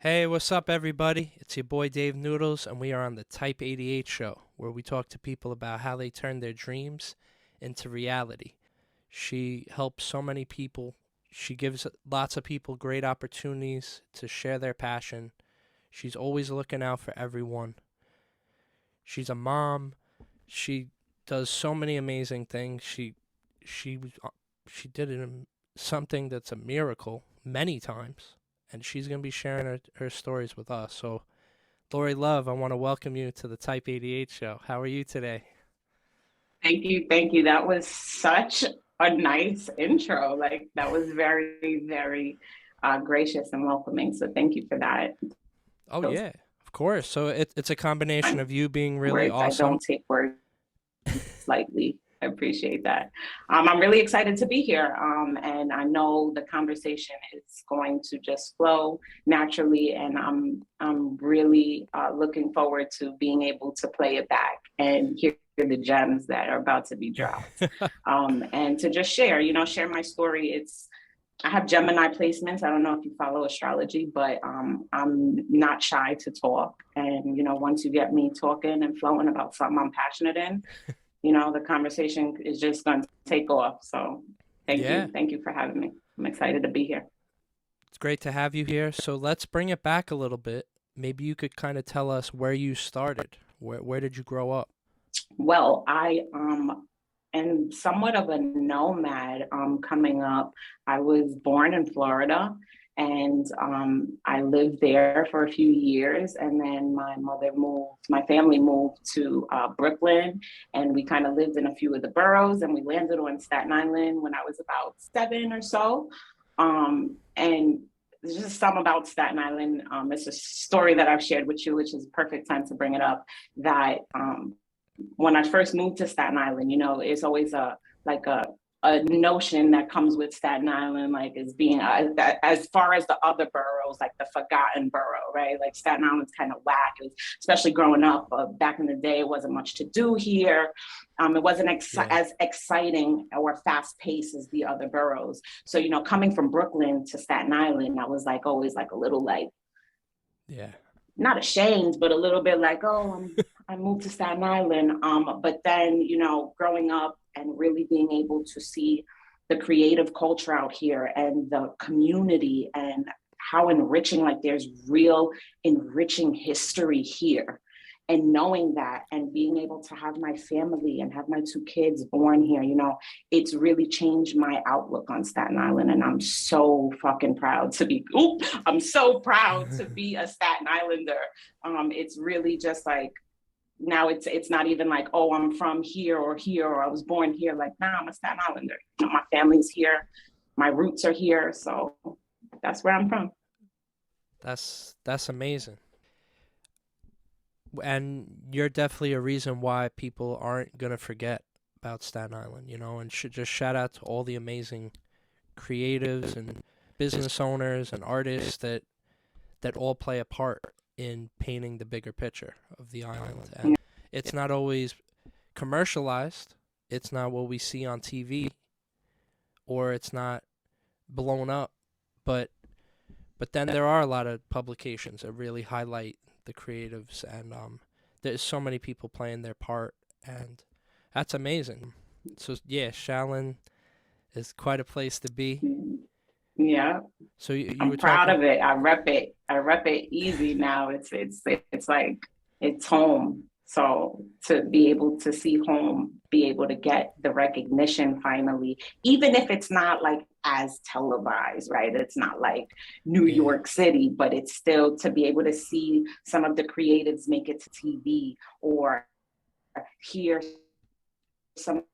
Hey, what's up, everybody? It's your boy Dave Noodles, and we are on the Type 88 show, where we talk to people about how they turn their dreams into reality. She helps so many people. She gives lots of people great opportunities to share their passion. She's always looking out for everyone. She's a mom. She does so many amazing things. She was she did something that's a miracle many times, and she's gonna be sharing her stories with us. So Lori Love, I want to welcome you to the Type 88 show. How are you today? Thank you. Thank you. That was such a nice intro. Like that was very, very gracious and welcoming. So thank you for that. Oh, Those yeah, of course. So it's a combination kind of you being really words. I awesome. don't take words lightly. I appreciate that. I'm really excited to be here. And I know the conversation is going to just flow naturally. And I'm really looking forward to being able to play it back and hear the gems that are about to be dropped. And to just share, share my story. I have Gemini placements. I don't know if you follow astrology, but I'm not shy to talk. And, once you get me talking and flowing about something I'm passionate in, the conversation is just going to take off. So thank Yeah, you. Thank you for having me. I'm excited to be here. it's great to have you here. So let's bring it back a little bit. Maybe you could kind of tell us where you started. Where did you grow up? Well, I am somewhat of a nomad coming up. I was born in Florida and I lived there for a few years. And then my family moved to Brooklyn, and we kind of lived in a few of the boroughs, and we landed on Staten Island when I was about seven or so. And there's just some about Staten Island. It's a story that I've shared with you, which is perfect time to bring it up. That when I first moved to Staten Island, it's always like a notion that comes with Staten Island, like as being as far as the other boroughs, like the forgotten borough, right? Like Staten Island's kind of whack. It was, especially growing up back in the day, it wasn't much to do here. It wasn't Yeah, as exciting or fast paced as the other boroughs. So coming from Brooklyn to Staten Island, I was like always like a little like yeah, not ashamed, but a little bit like, oh, I moved to Staten Island. But then, growing up and really being able to see the creative culture out here and the community and how enriching, like there's real enriching history here, and knowing that and being able to have my family and have my two kids born here, it's really changed my outlook on Staten Island. And I'm so fucking proud to be, I'm so proud to be a Staten Islander. It's really just like, now it's not even like, oh, I'm from here or I was born here. Like, nah, I'm a Staten Islander. My family's here, my roots are here. So that's where I'm from. that's amazing. And you're definitely a reason why people aren't gonna forget about Staten Island, and should just shout out to all the amazing creatives and business owners and artists that all play a part in painting the bigger picture of the island. And it's not always commercialized. It's not what we see on TV, or it's not blown up, but then there are a lot of publications that really highlight the creatives, and there's so many people playing their part, and that's amazing. So yeah, Shaolin is quite a place to be. Yeah. So you were I'm proud talking. of it. I rep it. I rep it easy now. It's like it's home. So to be able to see home, be able to get the recognition finally, even if it's not like as televised, right? It's not like New Yeah, York City, but it's still to be able to see some of the creatives make it to TV or hear some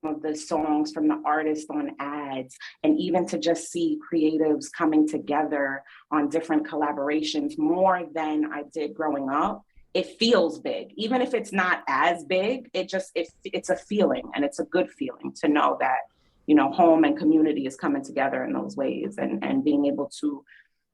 of the songs from the artists on ads, and even to just see creatives coming together on different collaborations more than I did growing up. It feels big, even if it's not as big. It's a feeling, and it's a good feeling to know that home and community is coming together in those ways, and being able to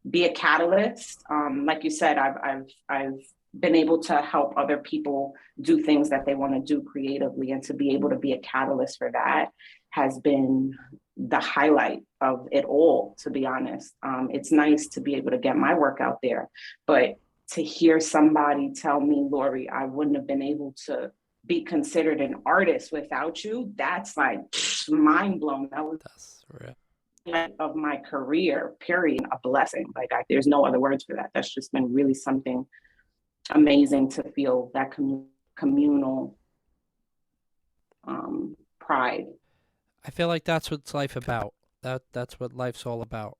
be a catalyst. Like you said, I've been able to help other people do things that they want to do creatively, and to be able to be a catalyst for that has been the highlight of it all, to be honest. It's nice to be able to get my work out there, but to hear somebody tell me, Lori, I wouldn't have been able to be considered an artist without you, that's like mind blown. That was That's real. of my career, period. A blessing. Like there's no other words for that. That's just been really something amazing to feel that communal pride. I feel like that's what's life about. That's what life's all about.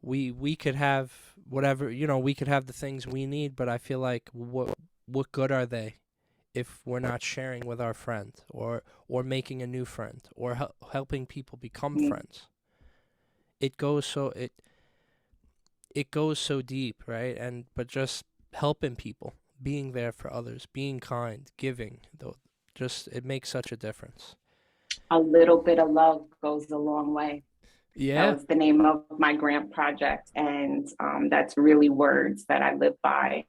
We could have whatever, we could have the things we need, but I feel like what good are they if we're not sharing with our friend, or making a new friend, or helping people become friends. It goes so it goes so deep, right? And but just helping people, being there for others, being kind, giving, though, just it makes such a difference. A little bit of love goes a long way. That Yeah. was the name of my grant project. And that's really words that I live by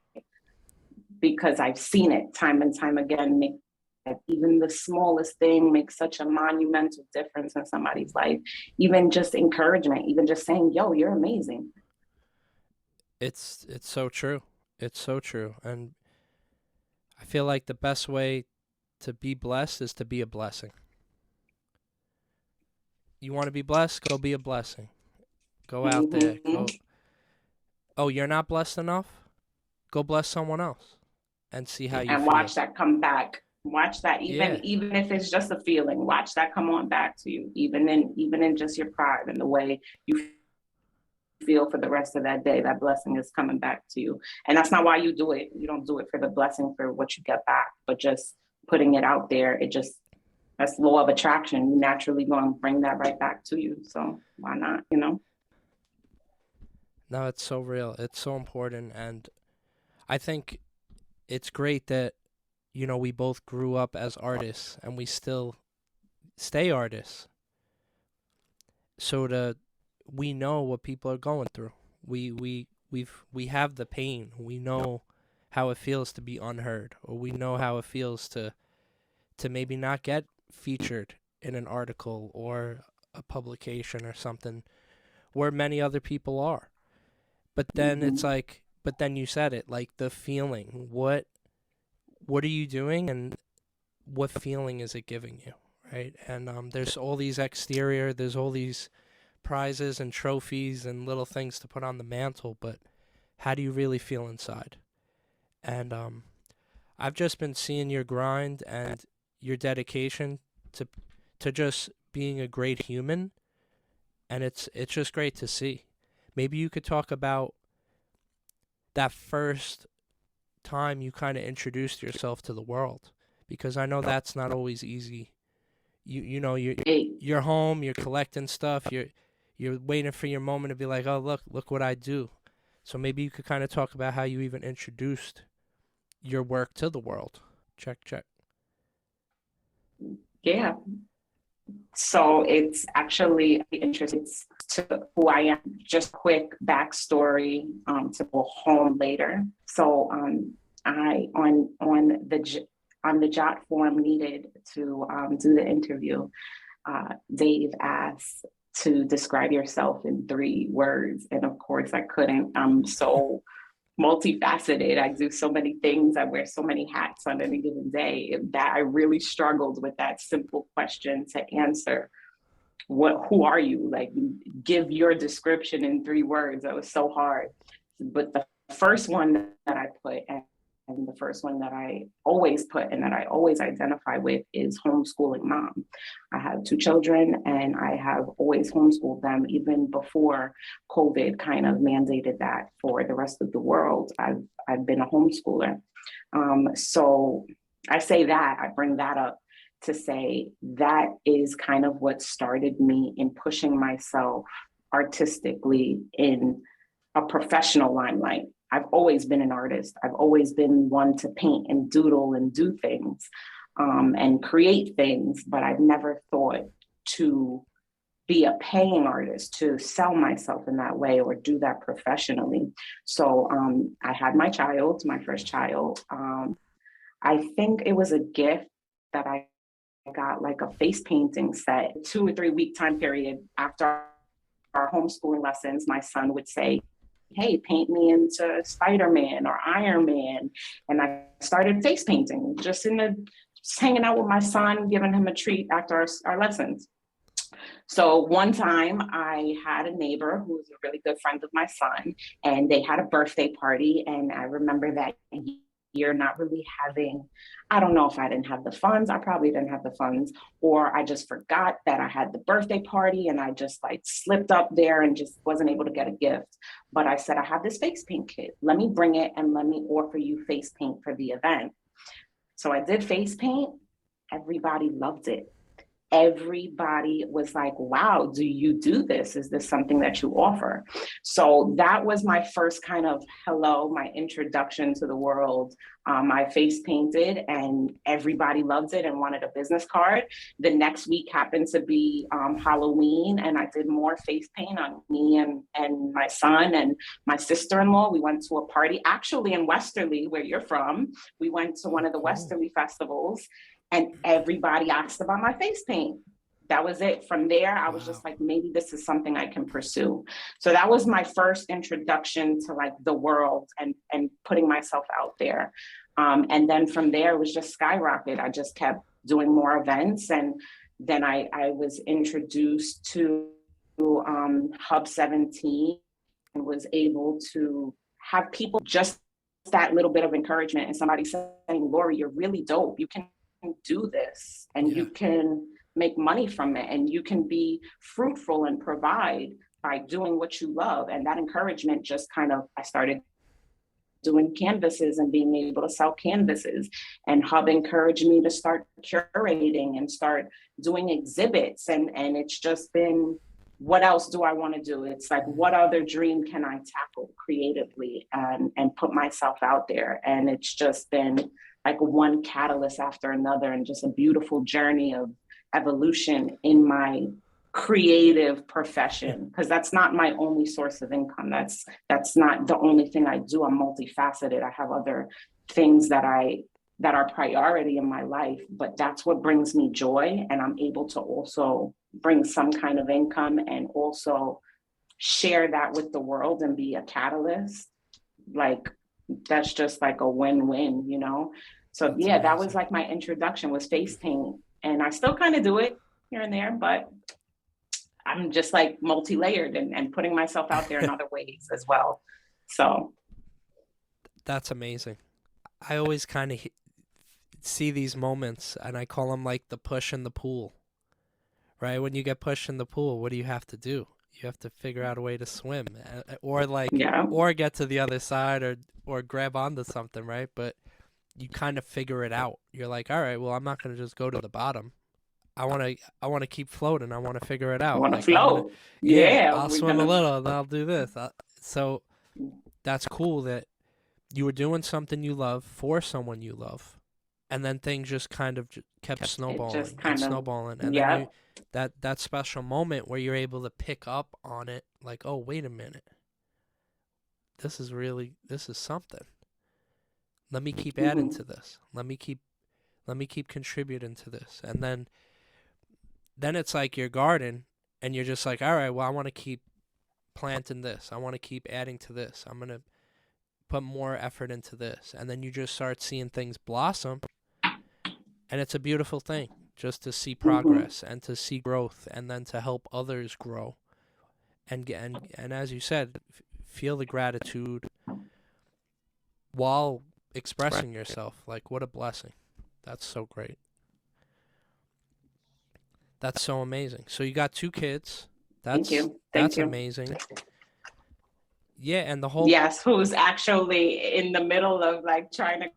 because I've seen it time and time again. Make even the smallest thing makes such a monumental difference in somebody's life. Even just encouragement, even just saying, yo, you're amazing. It's so true. It's so true. And I feel like the best way to be blessed is to be a blessing. You want to be blessed? Go be a blessing. Go out there. Mm-hmm. Go. Oh, you're not blessed enough? Go bless someone else and see how you And feel. watch that come back. Watch that, Yeah. even if it's just a feeling, watch that come on back to you, even in just your pride and the way you feel for the rest of that day. That blessing is coming back to you. And that's not why you do it. You don't do it for the blessing for what you get back, but just putting it out there, it just, that's law of attraction. You naturally going to bring that right back to you. So why not? No, it's so real. It's so important. And I think it's great that, we both grew up as artists and we still stay artists. So we know what people are going through. We have the pain. We know how it feels to be unheard, or we know how it feels to maybe not get featured in an article or a publication or something where many other people are. But then it's Mm-hmm. like, but then you said it, like the feeling. What are you doing, and what feeling is it giving you, right? And there's all these there's all these prizes and trophies and little things to put on the mantle, but how do you really feel inside? And I've just been seeing your grind and your dedication to just being a great human, and it's just great to see. Maybe you could talk about that first time you kind of introduced yourself to the world, because I know that's not always easy. Hey, You're home, you're collecting stuff, you're waiting for your moment to be like, "Oh, look what I do." So maybe you could kind of talk about how you even introduced your work to the world. Check, check. yeah. So it's actually interesting to who I am. Just quick backstory to go home later. So I on the jot form needed to do the interview. Dave asked to describe yourself in 3 words, and of course I couldn't. I'm so multifaceted. I do so many things. I wear so many hats on any given day that I really struggled with that simple question to answer. Who are you? Like, give your description in 3 words. That was so hard. But the first one that I put, and the first one that I always put and that I always identify with, is homeschooling mom. I have 2 children and I have always homeschooled them even before COVID kind of mandated that for the rest of the world. I've been a homeschooler. So I say that, I bring that up to say that is kind of what started me in pushing myself artistically in a professional limelight. I've always been an artist. I've always been one to paint and doodle and do things and create things, but I've never thought to be a paying artist, to sell myself in that way or do that professionally. So I had my first child. I think it was a gift that I got like a face painting set. 2 or 3 week time period after our homeschooling lessons, my son would say, hey, paint me into Spider-Man or Iron Man. And I started face painting, just hanging out with my son, giving him a treat after our lessons. So one time I had a neighbor who was a really good friend of my son, and they had a birthday party. And I remember that year not really having, I don't know if I didn't have the funds. I probably didn't have the funds, or I just forgot that I had the birthday party and I just like slipped up there and just wasn't able to get a gift. But I said, I have this face paint kit. Let me bring it and let me offer you face paint for the event. So I did face paint. Everybody loved it. Everybody was like, wow, do you do this? Is this something that you offer? So that was my first kind of hello, my introduction to the world. I face painted and everybody loved it and wanted a business card. The next week happened to be Halloween, and I did more face paint on me and my son and my sister-in-law. We went to a party actually in Westerly, where you're from. We went to one of the Westerly festivals, and everybody asked about my face paint. That was it. From there, I was just Wow. like, maybe this is something I can pursue. So that was my first introduction to like the world and putting myself out there. And then from there, it was just skyrocket. I just kept doing more events. And then I was introduced to Hub 17 and was able to have people just that little bit of encouragement and somebody saying, Lori, you're really dope. You can do this and Yeah. you can make money from it and you can be fruitful and provide by doing what you love. And that encouragement just kind of, I started doing canvases and being able to sell canvases, and Hub encouraged me to start curating and start doing exhibits. And it's just been, what else do I want to do? It's like, what other dream can I tackle creatively and put myself out there? And it's just been like one catalyst after another, and just a beautiful journey of evolution in my creative profession, because that's not my only source of income. That's not the only thing I do. I'm multifaceted. I have other things that are priority in my life, but that's what brings me joy, and I'm able to also bring some kind of income and also share that with the world and be a catalyst. Like, that's just like a win-win, you know? So That's yeah, that was amazing. like my introduction, was face paint. And I still kind of do it here and there, but I'm just like multi-layered and putting myself out there in other ways as well. So That's amazing. I always kind of see these moments and I call them like the push in the pool, right? When you get pushed in the pool, what do you have to do? You have to figure out a way to swim, or like, yeah. or get to the other side, or grab onto something, right? But you kind of figure it out. You're like, all right, well, I'm not going to just go to the bottom. I want to keep floating. I want to figure it I out. want to Like I'm gonna, flow. yeah, Yeah, I'll we're swim a gonna. little and I'll do this. So that's cool that you were doing something you love for someone you love, and then things just kind of kept It just snowballing and kind of. snowballing, and then Yeah. that special moment where you're able to pick up on it, like, oh, wait a minute, this is something. Let me keep adding Mm-hmm. to this. Let me keep contributing to this, and then it's like your garden, and you're just like, all right, well, I want to keep planting this. I want to keep adding to this. I'm gonna put more effort into this, and then you just start seeing things blossom, and it's a beautiful thing just to see Mm-hmm. progress and to see growth, and then to help others grow, and as you said, feel the gratitude while expressing yourself. Like, what a blessing. That's so great. That's so amazing. So you got two kids. Thank That's you. Thank that's you. amazing. Yeah, and the whole Yes, who's actually in the middle of like trying to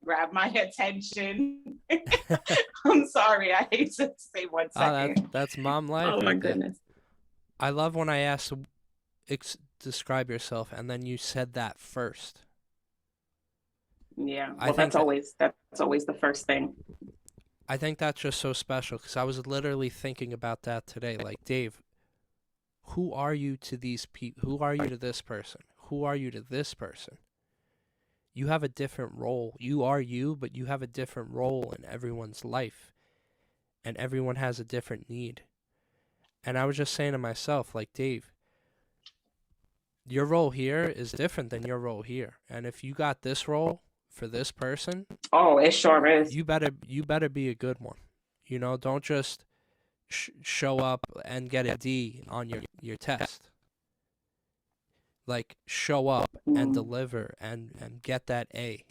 grab my attention. I'm sorry, I hate to say one oh, that's second. that's mom life Oh my right there. goodness. I love when I ask describe yourself, and then you said that first. Yeah. I Well, think that that's always the first thing. I think that's just so special because I was literally thinking about that today. Like, Dave, who are you to these people? Who are you to this person? Who are you to this person? You have a different role. You are you, but you have a different role in everyone's life. and everyone has a different need. And I was just saying to myself, like, Dave, your role here is different than your role here. And if you got this role for this person, Oh, it sure is. you better be a good one. Don't just show up and get a D on your test. Like, show up and Mm. deliver and get that A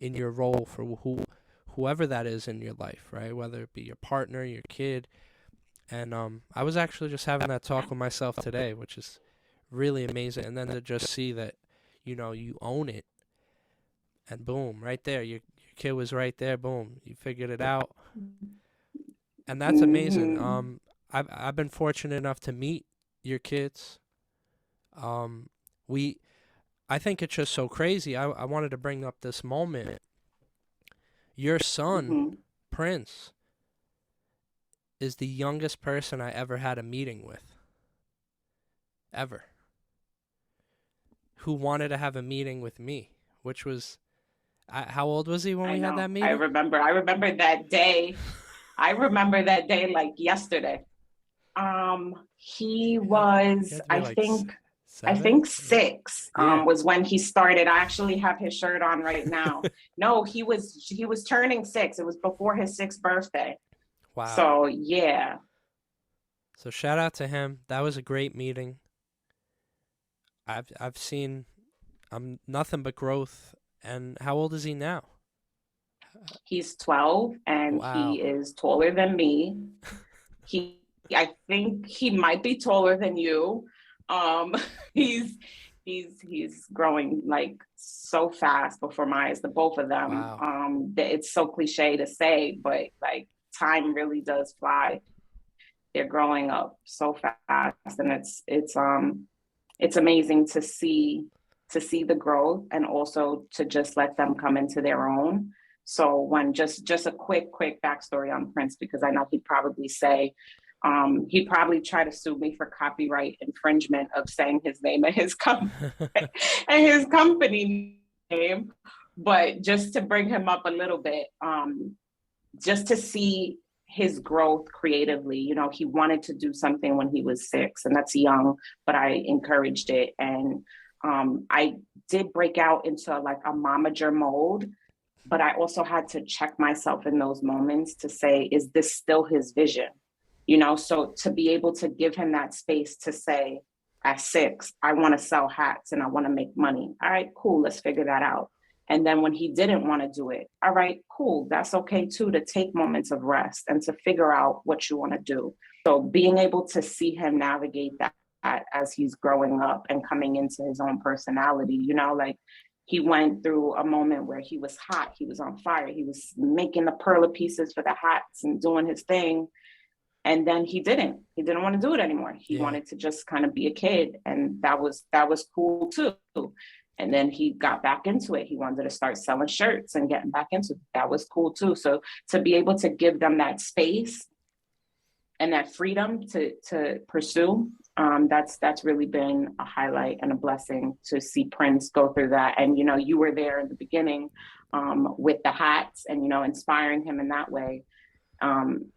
in your role for whoever that is in your life, right? Whether it be your partner, your kid. And I was actually just having that talk with myself today, which is really amazing. And then to just see that, you own it, and boom, right there, your kid was right there, boom, you figured it out, and that's amazing. Hmm. I've been fortunate enough to meet your kids. We I think it's just so crazy. I wanted to bring up this moment. Your son, Hmm. Prince, is the youngest person I ever had a meeting with, ever, who wanted to have a meeting with me, which was, how old was he when I we had know. that I meeting? remember. I remember that day. I remember that day like yesterday. He He was, had to be like I seven, think eight. six, Yeah. was when he started. I actually have his shirt on right now. No, he was turning 6. It was before his 6th birthday. Wow. So yeah, So shout out to him. That was a great meeting. I've seen nothing but growth. And how old is he now? he's 12 and he Wow. is taller than me. He, I think he might be taller than you. Um, he's he's growing like so fast before my eyes, the both of them. Wow. It's so cliche to say, but like time really does fly. They're growing up so fast, and it's amazing to see the growth and also to just let them come into their own. So when just a quick backstory on Prince, because I know he'd probably say, he'd probably try to sue me for copyright infringement of saying his name and and his company name. But just to bring him up a little bit, just to see his growth creatively. He wanted to do something when he was 6, and that's young, but I encouraged it. And I did break out into like a momager mode, but I also had to check myself in those moments to say, is this still his vision? So to be able to give him that space to say, at 6, I want to sell hats and I want to make money. All right, cool, let's figure that out. And then when he didn't want to do it, all right, cool, that's okay too, to take moments of rest and to figure out what you want to do. So being able to see him navigate that as he's growing up and coming into his own personality, like he went through a moment where he was hot, he was on fire, he was making the perla pieces for the hats and doing his thing. And then he didn't want to do it anymore. He Yeah. wanted to just kind of be a kid, and that was cool too. And then he got back into it. He wanted to start selling shirts and getting back into it. That was cool too. So to be able to give them that space and that freedom to pursue, that's really been a highlight and a blessing to see Prince go through that. And you were there in the beginning, with the hats and inspiring him in that way.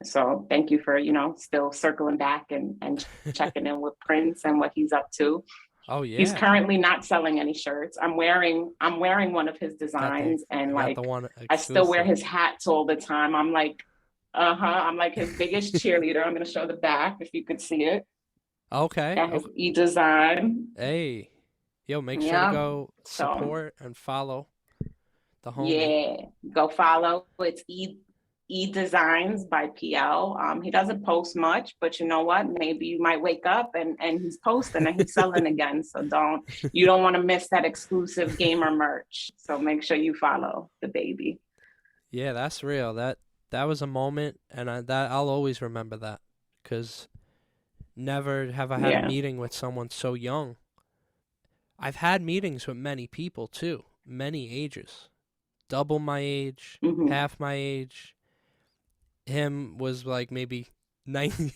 So thank you for still circling back and checking in with Prince and what he's up to. Oh He's yeah. currently not selling any shirts. I'm wearing one of his Got the designs, and you got the like one I still wear exclusive. his hats all the time. I'm like his biggest cheerleader. I'm gonna show the back if you could see it. Okay. Got his Okay. e-design. Hey. Yo, make sure to Yeah. go So support and follow the homie. yeah, go follow. It's Designs by PL. He doesn't post much, but you know what? Maybe you might wake up and he's posting and he's selling again. So you don't want to miss that exclusive gamer merch. So make sure you follow the baby. Yeah, that's real. That was a moment, and I'll always remember that, because never have I had a Yeah. meeting with someone so young. I've had meetings with many people too, many ages, double my age, Hmm. half my age. Him was like maybe 90,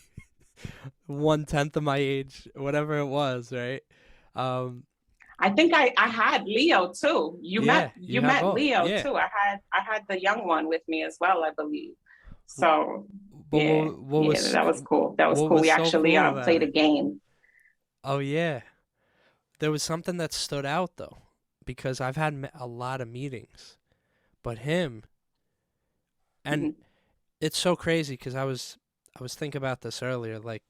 1/10 of my age, whatever it was, right? Um, I think I had Leo too. You met yeah, you you had met both. Leo Yeah. too. I had the young one with me as well, I believe. So But Yeah, yeah, that was cool. That was what cool. was We so actually cool about played a it? game. Oh yeah, there was something that stood out though, because I've had a lot of meetings, but him, and Hmm. it's so crazy because I was thinking about this earlier. Like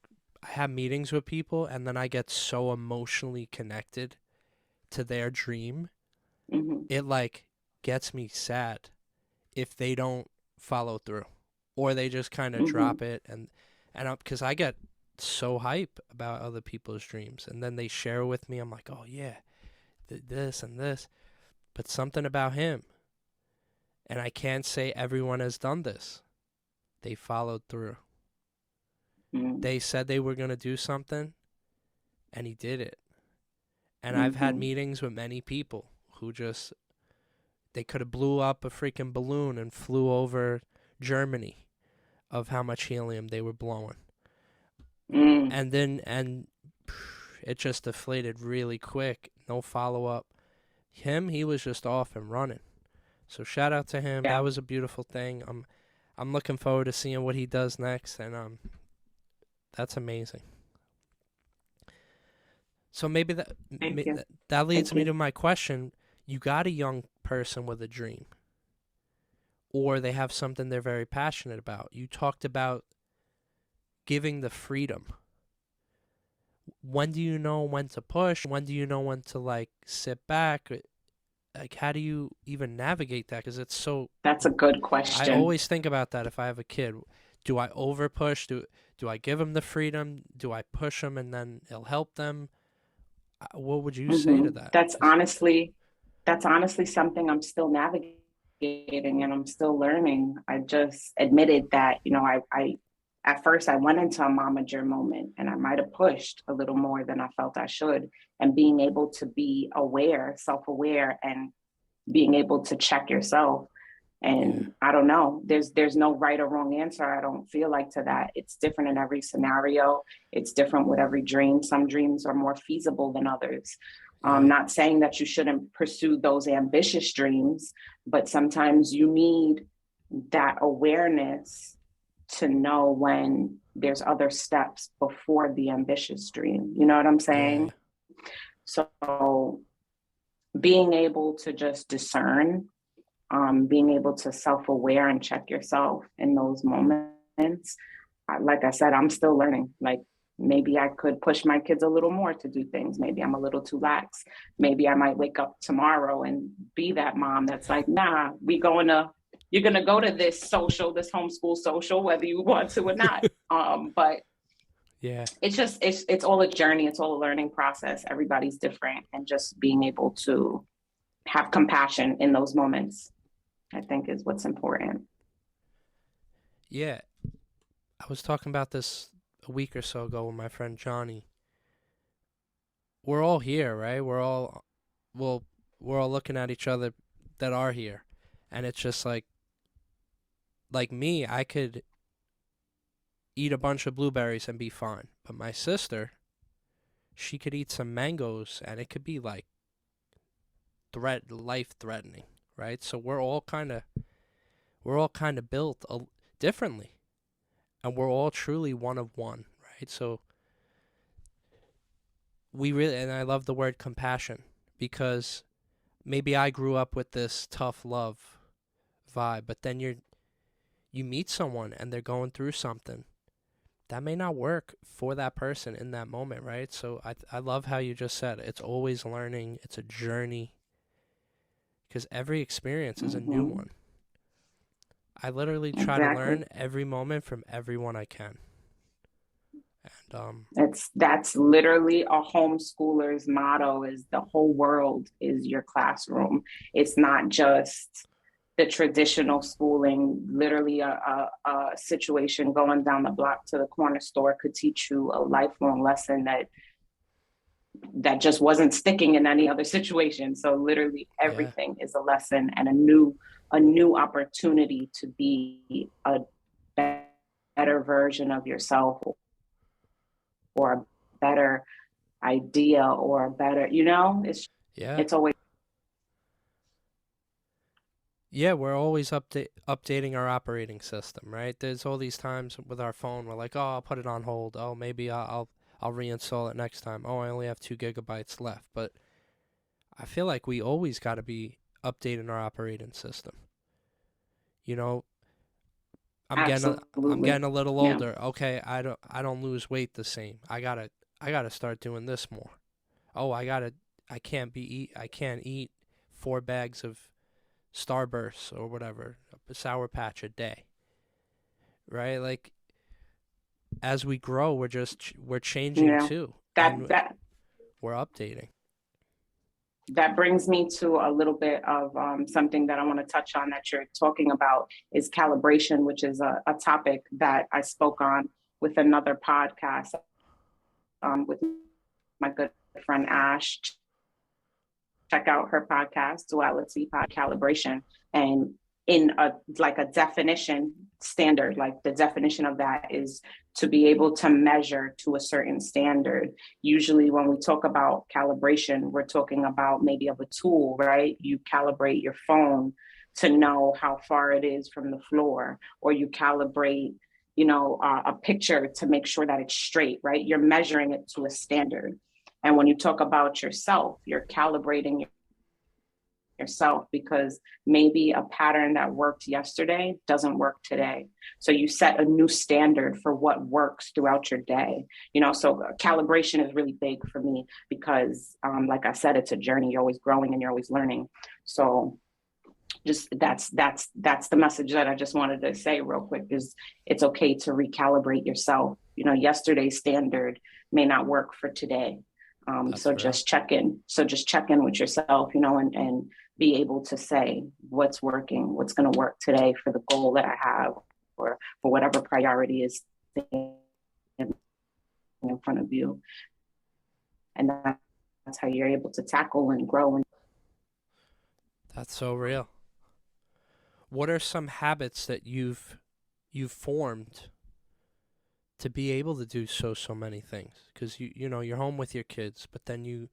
I have meetings with people, and then I get so emotionally connected to their dream. Hmm. It like gets me sad if they don't follow through, or they just kind of drop Hmm. it, and because I get so hype about other people's dreams, and then they share with me. I'm like, oh yeah, this and this, but something about him, and I can't say everyone has done this. They followed through. Hmm. They said they were going to do something, and he did it. And I've had Hmm. meetings with many people who just they could have blew up a freaking balloon and flew over Germany of how much helium they were blowing. Mm. And it just deflated really quick. No follow up. He was just off and running. So shout out to him. That Yeah. was a beautiful thing. I'm looking forward to seeing what he does next, and that's amazing. So maybe Thank you. that leads Thank me you. to my question. You got a young person with a dream, or they have something they're very passionate about. You talked about giving the freedom. When do you know when to push? When do you know when to like sit back? Like how do you even navigate that? Because it's so. That's a good I question. always think about that if I have a kid. Do I over push? Do I give them the freedom? Do I push them and then it'll help them? What would you say Hmm. to that? That's 'Cause- honestly, that's honestly something I'm still navigating and I'm still learning. I just admitted that, at first I went into a momager moment and I might have pushed a little more than I felt I should. And being able to be aware, self-aware, and being able to check yourself. yeah, And I don't know, there's no right or wrong answer. I don't feel like to that. It's different in every scenario. It's different with every dream. Some dreams are more feasible than others. yeah, Not saying that you shouldn't pursue those ambitious dreams, but sometimes you need that awareness to know when there's other steps before the ambitious dream. You know what I'm yeah, saying? So being able to just discern, being able to self-aware and check yourself in those moments. Like I said, I'm still learning. Like maybe I could push my kids a little more to do things. Maybe I'm a little too lax. Maybe I might wake up tomorrow and be that mom that's like, nah, you're gonna go to this social, this homeschool social, whether you want to or not. But yeah, it's all a journey. It's all a learning process. Everybody's different, and just being able to have compassion in those moments, I think, is what's important. yeah. I was talking about this a week or so ago with my friend Johnny. We're all here, right? Well, we're all looking at each other that are here, and it's just like me, I could eat a bunch of blueberries and be fine, but my sister, she could eat some mangoes and it could be like life threatening, right? So we're all kind of built differently, and we're all truly one of one, right? So we really, and I love the word compassion, because maybe I grew up with this tough love vibe, but then you meet someone and they're going through something that may not work for that person in that moment, right? So I love how you just said it's always learning, it's a journey, because every experience is a new Mm-hmm. one. I literally try to Exactly. learn every moment from everyone I can. And That's literally a homeschooler's motto: is the whole world is your classroom. It's not just the traditional schooling. Literally a situation going down the block to the corner store could teach you a lifelong lesson that just wasn't sticking in any other situation. So literally yeah, everything is a lesson and a new opportunity to be a better version of yourself, or a better idea, or a better, it's yeah, it's always. Yeah, we're always updating our operating system, right? There's all these times with our phone we're like, oh, I'll put it on hold. Oh, maybe I'll reinstall it next time. Oh, I only have 2 gigabytes left. But I feel like we always got to be updating our operating system. You know, I'm Absolutely. getting a little Yeah. older. Okay, I don't lose weight the same. I gotta start doing this more. Oh, I can't eat 4 bags of Starburst or whatever, a Sour Patch a day, right? Like as we grow, we're changing Yeah. too, That and that we're updating. that brings me to a little bit of something that I want to touch on that you're talking about is calibration, which is a topic that I spoke on with another podcast with my good friend Ash. Check out her podcast, Duality Pod Calibration. And in a like a definition standard, like the definition of that is to be able to measure to a certain standard. Usually when we talk about calibration, we're talking about maybe of a tool, right? You calibrate your phone to know how far it is from the floor, or you calibrate a picture to make sure that it's straight, right? You're measuring it to a standard. And when you talk about yourself, you're calibrating yourself because maybe a pattern that worked yesterday doesn't work today. So you set a new standard for what works throughout your day. So calibration is really big for me because, like I said, it's a journey. You're always growing and you're always learning. So just that's the message that I just wanted to say real quick is it's okay to recalibrate yourself. Yesterday's standard may not work for today. That's So real. just check in. So just check in with yourself, and be able to say what's working, what's going to work today for the goal that I have, or for whatever priority is in front of you. And that's how you're able to tackle and grow. That's so real. What are some habits that you've formed to be able to do so many things? Because you're home with your kids, but then you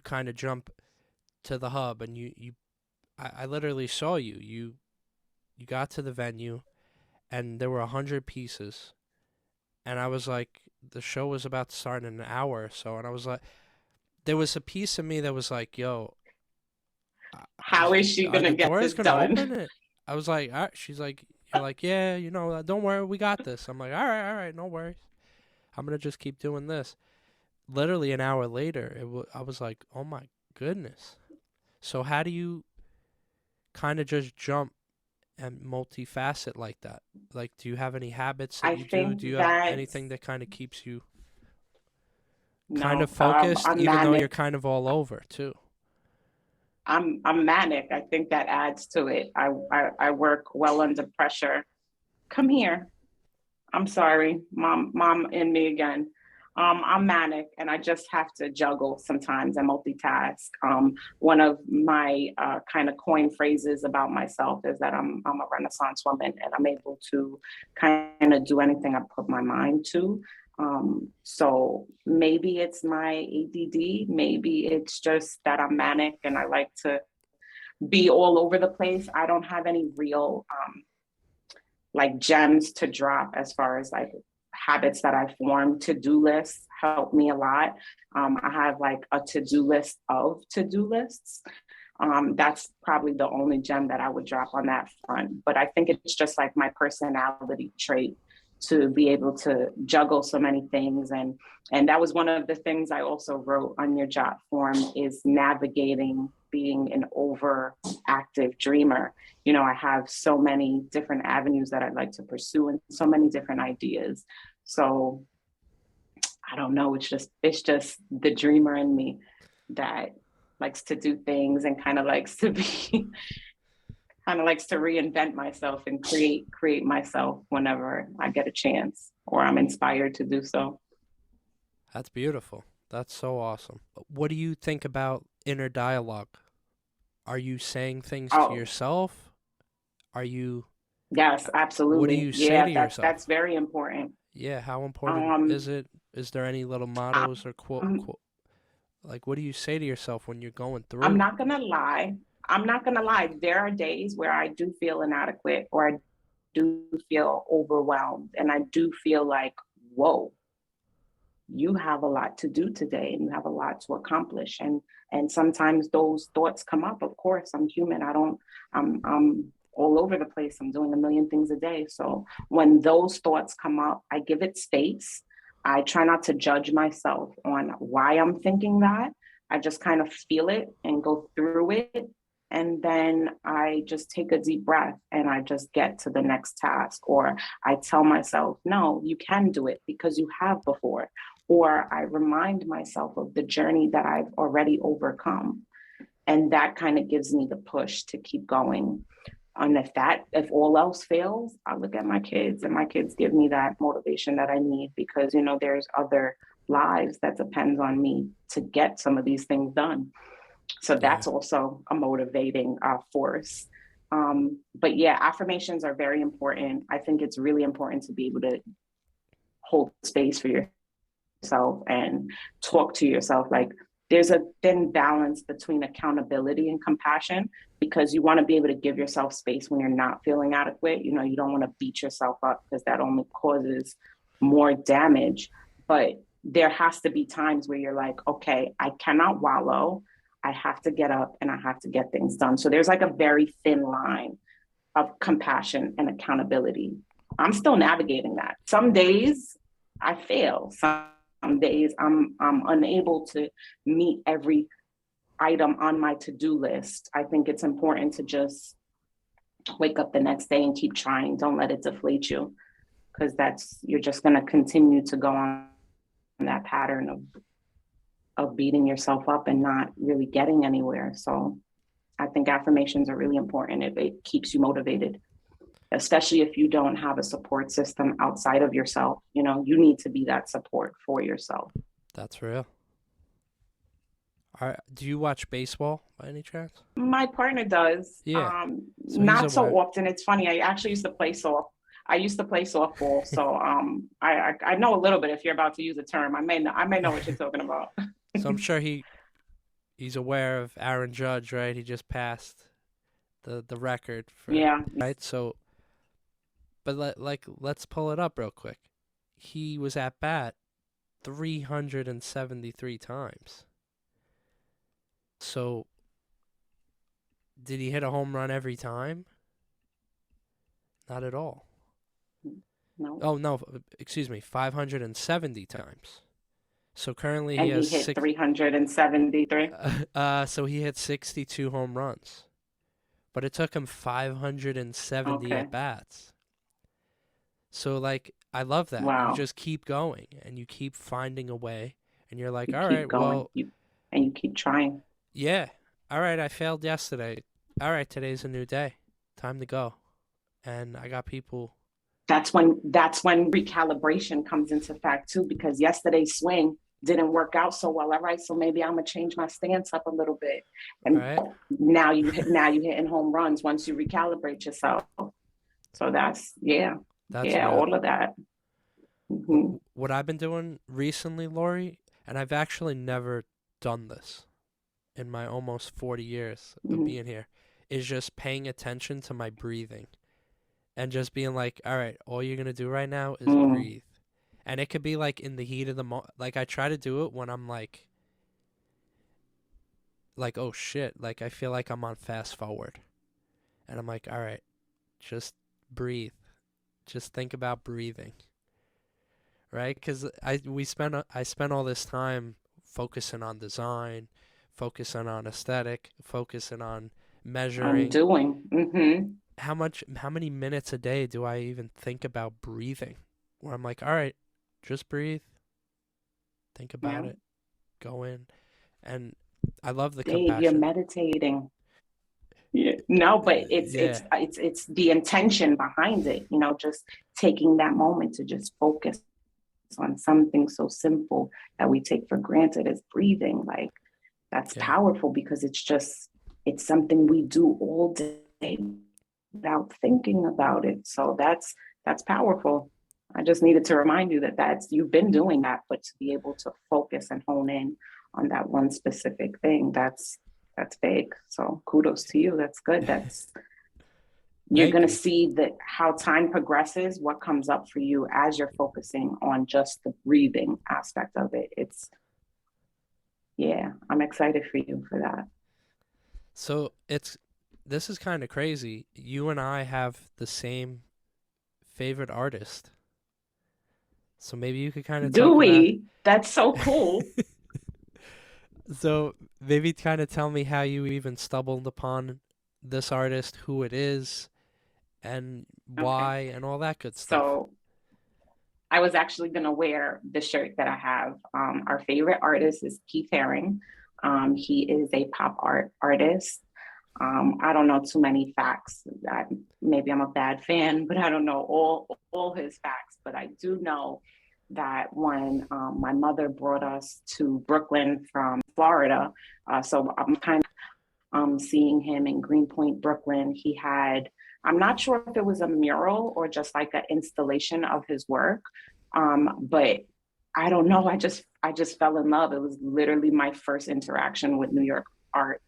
kind of jump to the hub, and I literally saw you got to the venue, and there were 100 pieces, and I was like, the show was about to start in an hour or so, and I was like, there was a piece of me that was like, yo, How is she are going to the get doors this gonna done? open? It. I was like, all right. She's like, you're like, yeah, don't worry, we got this. I'm like, all right, no worries. I'm gonna just keep doing this. Literally an hour later, I was like, oh my goodness. So how do you kind of just jump and multifacet like that? Like, do you have any habits that I you do? think Do you have that's anything that kind of keeps you kind of no, focused, I'm even though you're manic. kind of all over too? I'm manic. I think that adds to it. I work well under pressure. Come here. I'm sorry, mom and me again. I'm manic and I just have to juggle sometimes and multitask. One of my kind of coin phrases about myself is that I'm a Renaissance woman and I'm able to kind of do anything I put my mind to. So maybe it's my ADD, maybe it's just that I'm manic and I like to be all over the place. I don't have any real like gems to drop as far as like habits that I formed. To-do lists help me a lot. I have like a to-do list of to-do lists. That's probably the only gem that I would drop on that front. But I think it's just like my personality trait to be able to juggle so many things. And that was one of the things I also wrote on your job form is navigating being an overactive dreamer. I have so many different avenues that I'd like to pursue and so many different ideas. So I don't know. It's just the dreamer in me that likes to do things and kind of likes to be kind of likes to reinvent myself and create myself whenever I get a chance or I'm inspired to do so. That's beautiful. That's so awesome. What do you think about inner dialogue? Are you saying things to Oh, yourself? Are you yes, What do absolutely. you say Yeah, to that's yourself? very important. Yeah, how important is Um, it? Is there any little I, mottos or I'm like what do you say to yourself when you're going I'm through it? not gonna lie. I'm not going to lie, there are days where I do feel inadequate or I do feel overwhelmed and I do feel like, whoa, you have a lot to do today and you have a lot to accomplish. And sometimes those thoughts come up. Of course, I'm human. I'm all over the place. I'm doing a million things a day. So when those thoughts come up, I give it space. I try not to judge myself on why I'm thinking that. I just kind of feel it and go through it. And then I just take a deep breath and I just get to the next task. Or I tell myself, no, you can do it because you have before. Or I remind myself of the journey that I've already overcome. And that kind of gives me the push to keep going. And if all else fails, I look at my kids and my kids give me that motivation that I need because, there's other lives that depends on me to get some of these things done. So Yeah. that's also a motivating force. But yeah, affirmations are very important. I think it's really important to be able to hold space for yourself and talk to yourself. Like there's a thin balance between accountability and compassion because you want to be able to give yourself space when you're not feeling adequate. You don't want to beat yourself up because that only causes more damage. But there has to be times where you're like, okay, I cannot wallow. I have to get up and I have to get things done. So there's like a very thin line of compassion and accountability. I'm still navigating that. Some days I fail. Some days I'm unable to meet every item on my to-do list. I think it's important to just wake up the next day and keep trying. Don't let it deflate you because you're just going to continue to go on that pattern of beating yourself up and not really getting anywhere. So I think affirmations are really important. It keeps you motivated, especially if you don't have a support system outside of yourself. You need to be that support for yourself. That's real. Do you watch baseball by any chance? My partner does. Yeah. So he's Not so aware. often. It's funny. I actually used to play soft. I used to play softball, so I know a little bit. If you're about to use a term, I may know what you're talking about. So I'm sure he's aware of Aaron Judge, right? He just passed the record for Yeah. right. So, but let's pull it up real quick. He was at bat 373 times. So, did he hit a home run every time? Not at all. No. Oh no, excuse me, 570 times. So currently he And he has hit six. 373. So he hit 62 home runs, but it took him 570 Okay. at bats. So like I love that. You Wow. just keep going and you keep finding a way, and you're like, You all keep right, going. well, And you keep trying. yeah, all right, I failed yesterday. All right, today's a new day. Time to go. And I got people. That's when recalibration comes into fact too, because yesterday's swing didn't work out so well. All right, so maybe I'm gonna change my stance up a little bit. And Right. now you hitting home runs once you recalibrate yourself. So that's yeah, That's yeah, real. all of that. What Hmm. what I've been doing recently, Lori, and I've actually never done this in my almost 40 years of Hmm. being here, is just paying attention to my breathing and just being like, all right, all you're gonna do right now is Mm. breathe. And it could be like in the heat of the like I try to do it when I'm like oh shit, like I feel like I'm on fast forward, and I'm like, all right, just breathe, just think about breathing, right? Because I spent all this time focusing on design, focusing on aesthetic, focusing on measuring. Undoing. Hmm. How many minutes a day do I even think about breathing? Where I'm like, all right, just breathe, think about Yeah. it, go in, and I love the Dave, you're compassion. meditating. Yeah. No, but it's Yeah, it's it's it's the intention behind it, just taking that moment to just focus on something so simple that we take for granted as breathing. Like that's yeah, powerful because it's something we do all day without thinking about it. So that's powerful. I just needed to remind you that you've been doing that, but to be able to focus and hone in on that one specific thing, That's big. So kudos to you. That's good. That's you're Thank going to you. see that how time progresses, what comes up for you as you're focusing on just the breathing aspect of it. It's yeah, I'm excited for you for that. So it's this is kind of crazy. You and I have the same favorite artist. So maybe you could kind of Do talk about we? That's so cool. so maybe kind of tell me how you even stumbled upon this artist, who it is, and Okay. why, and all that good stuff. So I was actually going to wear the shirt that I have. Our favorite artist is Keith Haring. He is a pop art artist. I don't know too many facts. Maybe I'm a bad fan, but I don't know all his facts. But I do know that when my mother brought us to Brooklyn from Florida, so I'm kind of seeing him in Greenpoint, Brooklyn. He had, I'm not sure if it was a mural or just like an installation of his work, but I don't know. I just fell in love. It was literally my first interaction with New York art,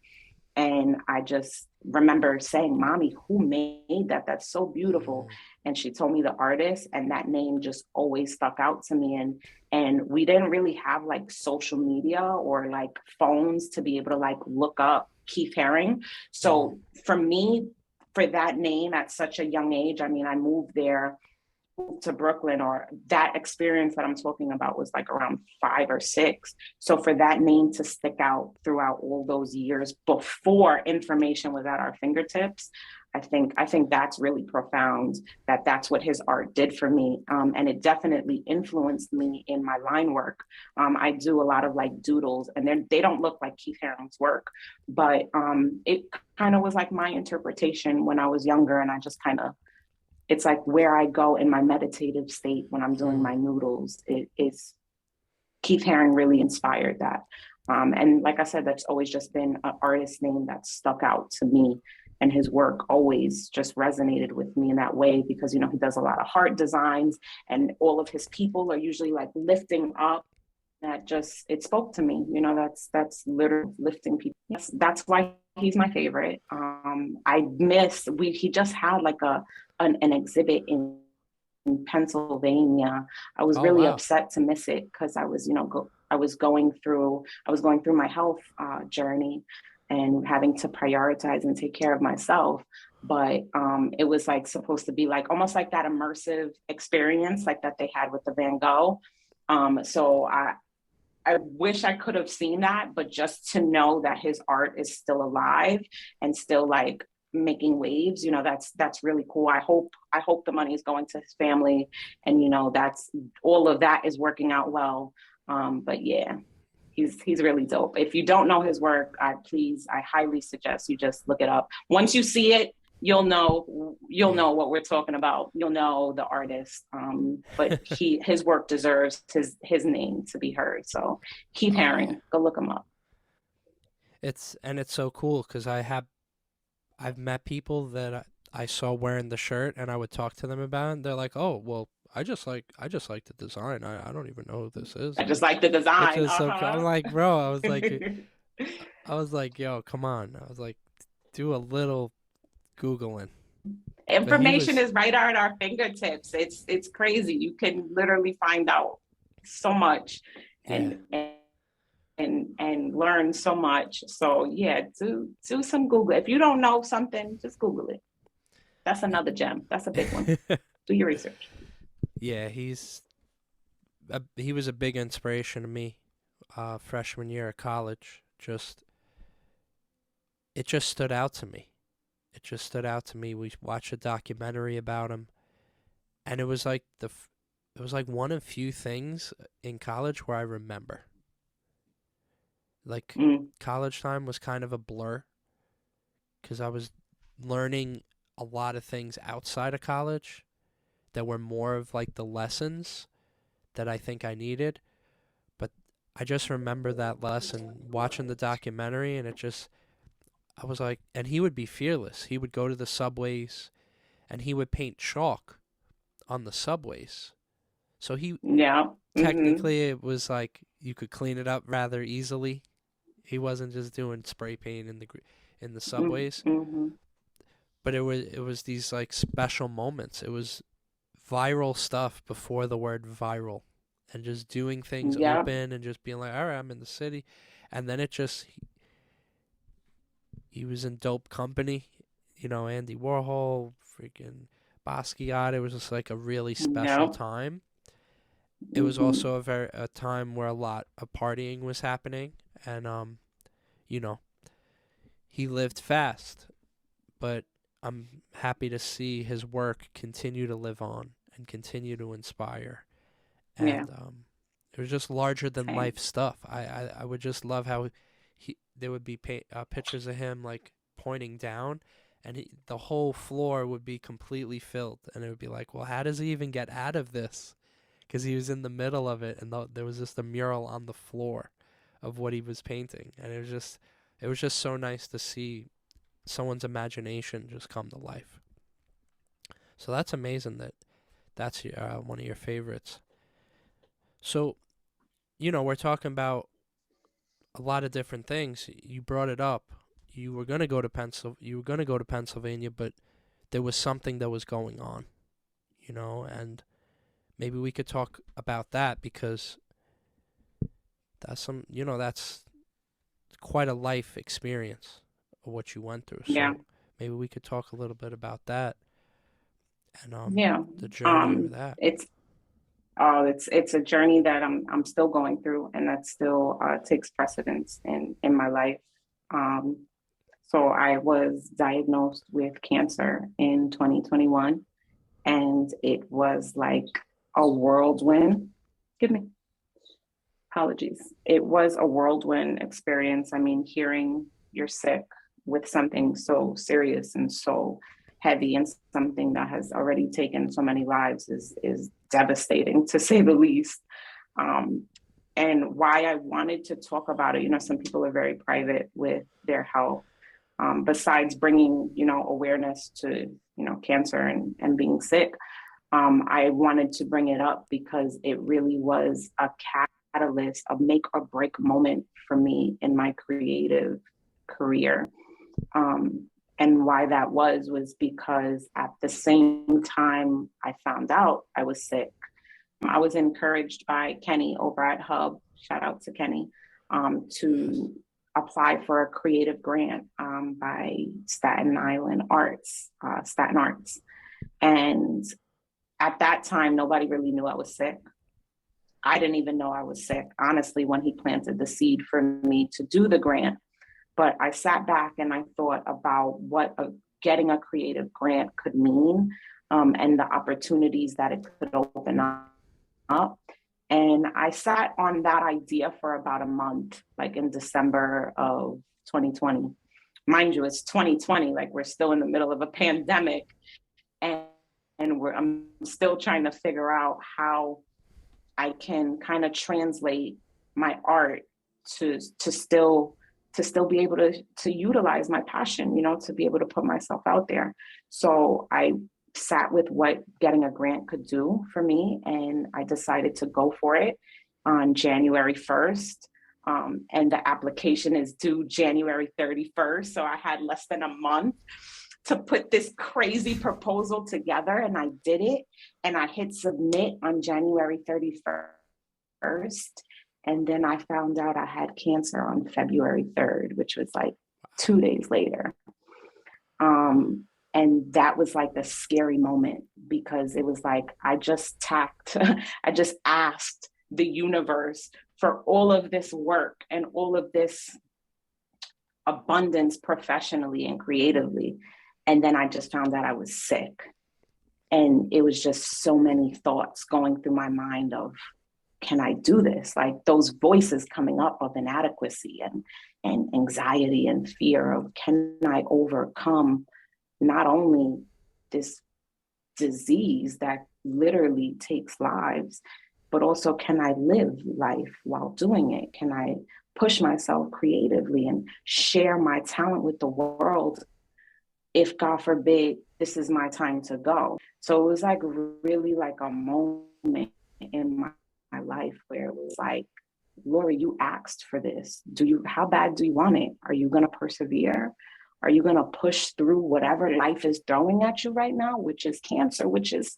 and I just remember saying, Mommy, who made that? That's so beautiful. Mm, And she told me the artist, and that name just always stuck out to me. And we didn't really have like social media or like phones to be able to like look up Keith Haring. mm, So for me, for that name at such a young age, I mean, I moved there to Brooklyn, or that experience that I'm talking about was like around 5 or 6. So for that name to stick out throughout all those years before information was at our fingertips, I think that's really profound. That's what his art did for me, and it definitely influenced me in my line work. I do a lot of like doodles, and they don't look like Keith Haring's work, but it kind of was like my interpretation when I was younger, and I just kind of it's like where I go in my meditative state when I'm doing mm. my noodles. It is Keith Haring really inspired that. And like I said, that's always just been an artist name that stuck out to me. And his work always just resonated with me in that way because, he does a lot of heart designs, and all of his people are usually like lifting up. That just, it spoke to me. That's literally lifting people. Yes, that's why he's my favorite. He just had like an exhibit in Pennsylvania. I was Oh really wow. upset to miss it because I was going through my health journey and having to prioritize and take care of myself. But it was like supposed to be like almost like that immersive experience like that they had with the Van Gogh. So I wish I could have seen that, but just to know that his art is still alive and still like making waves, that's really cool. I hope the money is going to his family, and that's all of that is working out well. But yeah, he's really dope. If you don't know his work, I highly suggest you just look it up. Once you see it, you'll know Yeah. what we're talking about. You'll know the artist. But his work deserves his name to be heard. So Keith Oh yeah. Haring, go look him up. It's so cool because I've met people that I saw wearing the shirt, and I would talk to them about it, and they're like, "Oh, well, I just like the design. I don't even know who this is," I just like the which design. is so cool. I'm Uh-huh. like, bro, I was like, yo, come on. I was like, do a little googling. But he Information was, is right at our fingertips. It's crazy. You can literally find out so much, yeah. and learn so much. So yeah, do some Google. If you don't know something, just Google it. That's another gem. That's a big one. Do your research. Yeah, he was a big inspiration to me. Freshman year of college, it just stood out to me. It just stood out to me. We watched a documentary about him, and it was like one of few things in college where I remember. Like Mm, college time was kind of a blur because I was learning a lot of things outside of college that were more of like the lessons that I think I needed. But I just remember that lesson watching the documentary, and I was like, and he would be fearless. He would go to the subways and he would paint chalk on the subways. So he yeah. Mm-hmm. technically it was like you could clean it up rather easily He wasn't just doing spray paint in the subways, Mm-hmm. but it was these like special moments. It was viral stuff before the word viral, and just doing things Yep. open and just being like, all right, I'm in the city, and then it just he was in dope company, Andy Warhol, freaking Basquiat. It was just like a really special Yep. time. It was Mm-hmm. also a time where a lot of partying was happening, and you know, he lived fast, but I'm happy to see his work continue to live on and continue to inspire. Yeah. And it was just larger than Same. life stuff. I would just love how there would be pictures of him like pointing down, and the whole floor would be completely filled, and it would be like, well, how does he even get out of this? Because he was in the middle of it, and there was just a mural on the floor of what he was painting, and it was just so nice to see someone's imagination just come to life. So that's amazing that that's one of your favorites. So we're talking about a lot of different things. You brought it up. You were gonna go to Pennsylvania, but there was something that was going on, and maybe we could talk about that because that's quite a life experience of what you went through. Yeah. So maybe we could talk a little bit about that and Yeah. the journey over Um, that. it's it's a journey that I'm still going through, and that still takes precedence in my life. Um, so I was diagnosed with cancer in 2021, and it was like a whirlwind. Give me apologies. It was a whirlwind experience. I mean, hearing you're sick with something so serious and so heavy and something that has already taken so many lives is devastating to say the least. Um, and why I wanted to talk about it, some people are very private with their health. Besides bringing, awareness to, cancer and being sick, I wanted to bring it up because it really was a catalyst, a make or break moment for me in my creative career. Um, and why that was because at the same time I found out I was sick, I was encouraged by Kenny over at Hub. Shout out to Kenny, Yes. to apply for a creative grant by Staten Island Arts, Staten Arts. And at that time, nobody really knew I was sick. I didn't even know I was sick, honestly, when he planted the seed for me to do the grant. But I sat back and I thought about what getting a creative grant could mean, and the opportunities that it could open up. And I sat on that idea for about a month, like in December of 2020. Mind you, it's 2020, like we're still in the middle of a pandemic. And, I'm still trying to figure out how I can kind of translate my art to still be able to utilize my passion, to be able to put myself out there. So I sat with what getting a grant could do for me, and I decided to go for it on January 1st. And the application is due January 31st. So I had less than a month to put this crazy proposal together, and I did it. And I hit submit on January 31st. And then I found out I had cancer on February 3rd, which was like 2 days later. And that was like the scary moment because it was like I just I just asked the universe for all of this work and all of this abundance professionally and creatively. And then I just found out I was sick. And it was just so many thoughts going through my mind of, can I do this? Like those voices coming up of inadequacy and anxiety and fear of, can I overcome not only this disease that literally takes lives, but also can I live life while doing it? Can I push myself creatively and share my talent with the world if God forbid this is my time to go? So it was like really like a moment in my life where it was like, Lori, you asked for this. How bad do you want it? Are you going to persevere? Are you going to push through whatever life is throwing at you right now, which is cancer, which is,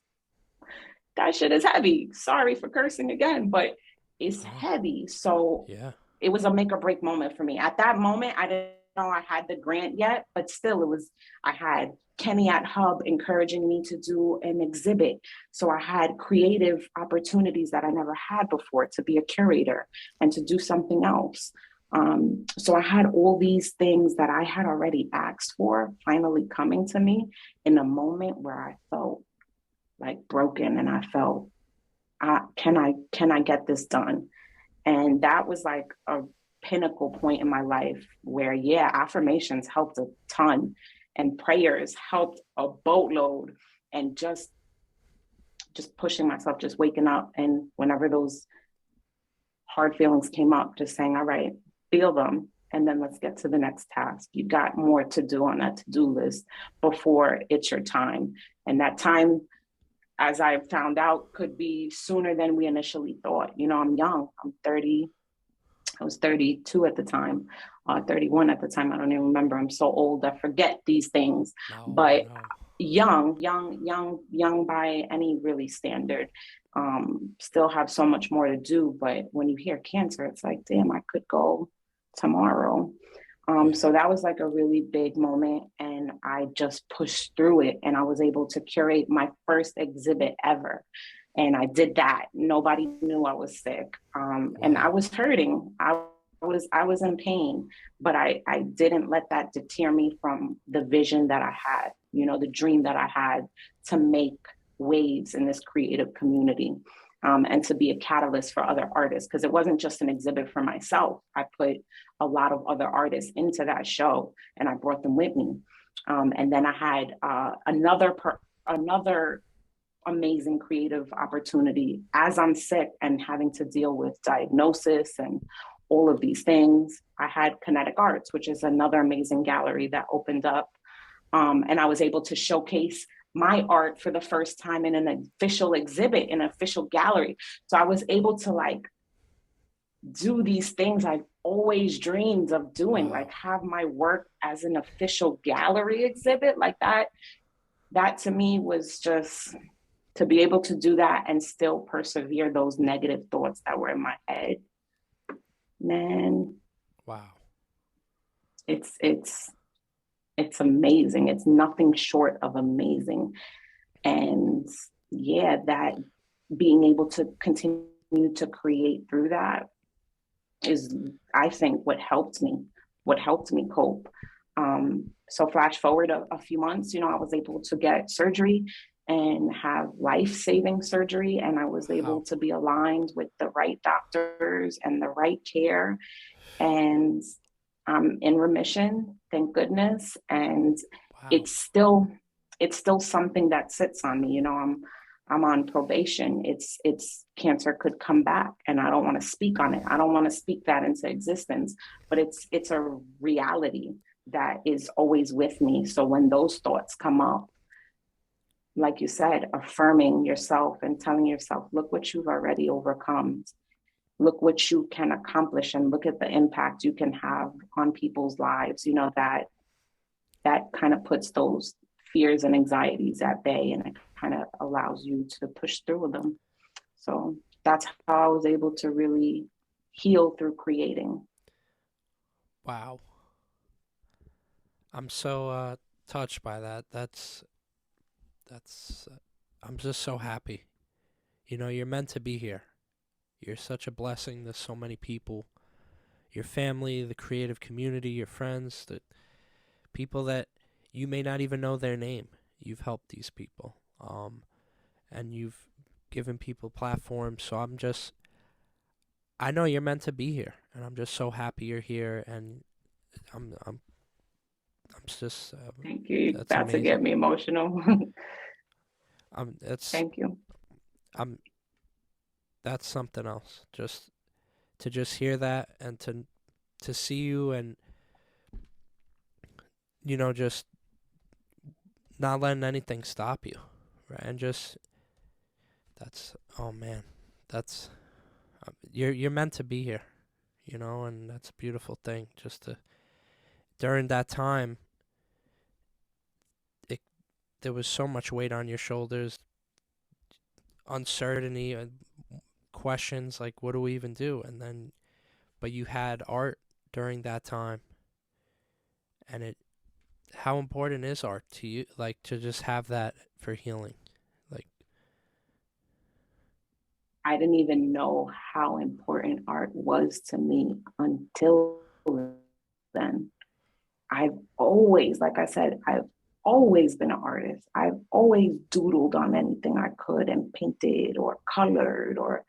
that shit is heavy. Sorry for cursing again, but it's No. heavy. So Yeah. it was a make or break moment for me. At that moment, I didn't know I had the grant yet, but still I had Kenny at Hub encouraging me to do an exhibit. So I had creative opportunities that I never had before to be a curator and to do something else. So I had all these things that I had already asked for finally coming to me in a moment where I felt like broken, and I felt, can I get this done? And that was like a pinnacle point in my life where, yeah, affirmations helped a ton and prayers helped a boatload. And just pushing myself, just waking up. And whenever those hard feelings came up, just saying, all right, feel them. And then let's get to the next task. You got more to do on that to-do list before it's your time. And that time, as I found out, could be sooner than we initially thought. You know, I'm young. I'm 30. I was 32 at the time, 31 at the time. I don't even remember. I'm so old. I forget these things. No, But no. young by any really standard. Still have so much more to do. But when you hear cancer, it's like, damn, I could go tomorrow. Yeah. So that was like a really big moment, and I just pushed through it, and I was able to curate my first exhibit ever. And I did that. Nobody knew I was sick, and I Wow. was hurting. I was in pain, but I didn't let that deter me from the vision that I had. You know, the dream that I had to make waves in this creative community. And to be a catalyst for other artists, because it wasn't just an exhibit for myself. I put a lot of other artists into that show, and I brought them with me. And then I had another amazing creative opportunity as I'm sick and having to deal with diagnosis and all of these things. I had Kinetic Arts, which is another amazing gallery that opened up. And I was able to showcase my art for the first time in an official exhibit, in an official gallery. So I was able to like do these things I've always dreamed of doing, Wow. like have my work as an official gallery exhibit like that. That to me was just, to be able to do that and still persevere those negative thoughts that were in my head, man, Wow. it's it's it's amazing. It's nothing short of amazing. And yeah, that being able to continue to create through that is, I think, what helped me cope. So flash forward a few months, you know, I was able to get surgery and have life-saving surgery, and I was able Wow. to be aligned with the right doctors and the right care, and I'm in remission, thank goodness. And Wow. it's still it's still something that sits on me. You know, I'm on probation. It's cancer could come back, and I don't want to speak on it. I don't want to speak that into existence, but it's a reality that is always with me. So when those thoughts come up, like you said, affirming yourself and telling yourself, look what you've already overcome. Look what you can accomplish, and look at the impact you can have on people's lives. You know, that kind of puts those fears and anxieties at bay, and it kind of allows you to push through them. So that's how I was able to really heal through creating. Wow. I'm so touched by that. That's I'm just so happy. You know, you're meant to be here. You're such a blessing to so many people. Your family, the creative community, your friends, the people that you may not even know their name. You've helped these people. And you've given people platforms. So I know you're meant to be here, and I'm just so happy you're here. And I'm just, Thank you. You're that's about to get amazing. me emotional. It's, Thank you. I'm, that's something else. Just to just hear that and to see you and just not letting anything stop you, right? And just that's oh man, that's You're meant to be here, and that's a beautiful thing. Just to during that time, it there was so much weight on your shoulders, uncertainty, and questions like, what do we even do? And then, but you had art during that time, and how important is art to you? Like to just have that for healing, like I didn't even know how important art was to me until then. I've always, like I said, I've always been an artist. I've always doodled on anything I could and painted or colored or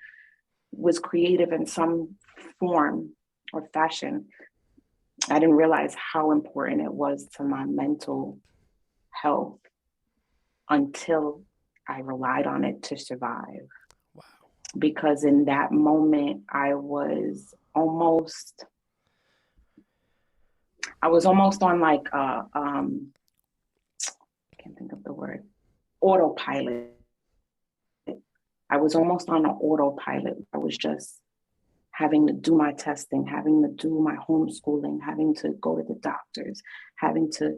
was creative in some form or fashion. I didn't realize how important it was to my mental health until I relied on it to survive. wow. Because in that moment, I was almost on like I can't think of the word, autopilot. I was almost on an autopilot. I was just having to do my testing, having to do my homeschooling, having to go to the doctors, having to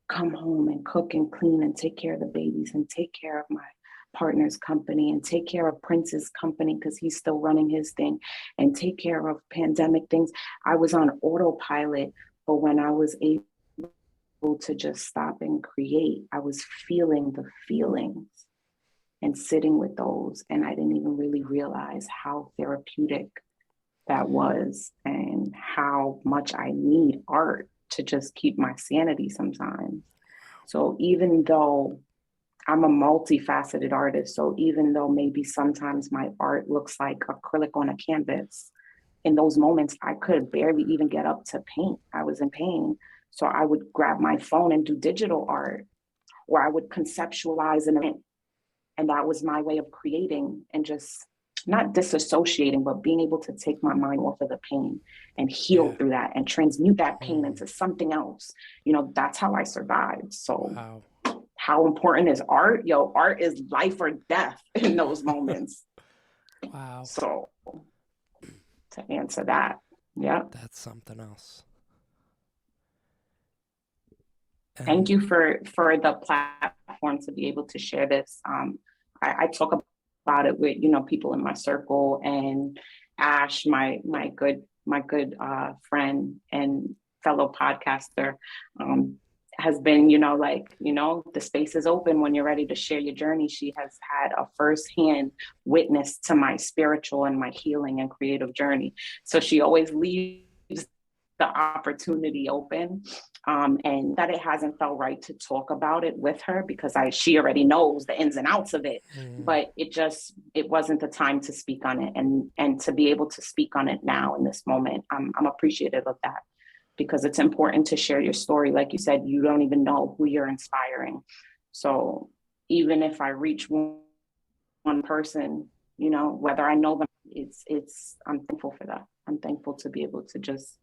come home and cook and clean and take care of the babies and take care of my partner's company and take care of Prince's company because he's still running his thing and take care of pandemic things. I was on autopilot, but when I was able to just stop and create, I was feeling the feelings and sitting with those. And I didn't even really realize how therapeutic that was and how much I need art to just keep my sanity sometimes. So even though I'm a multifaceted artist, so even though maybe sometimes my art looks like acrylic on a canvas, in those moments I could barely even get up to paint. I was in pain. So I would grab my phone and do digital art, or I would conceptualize an event. And that was my way of creating and just not disassociating, but being able to take my mind off of the pain and heal Yeah. through that and transmute that pain Mm, into something else. That's how I survived. So wow. how important is art? Yo, art is life or death in those moments. Wow. So to answer that, yeah. That's something else. Thank And you for the platform to be able to share this. I talk about it with people in my circle, and Ash, my good friend and fellow podcaster, um, has been the space is open when you're ready to share your journey. She has had a firsthand witness to my spiritual and my healing and creative journey, so she always leaves the opportunity open, and that it hasn't felt right to talk about it with her because she already knows the ins and outs of it, mm, but it wasn't the time to speak on it, and to be able to speak on it now in this moment, I'm appreciative of that because it's important to share your story. Like you said, you don't even know who you're inspiring. So even if I reach one person, whether I know them, it's I'm thankful for that. I'm thankful to be able to just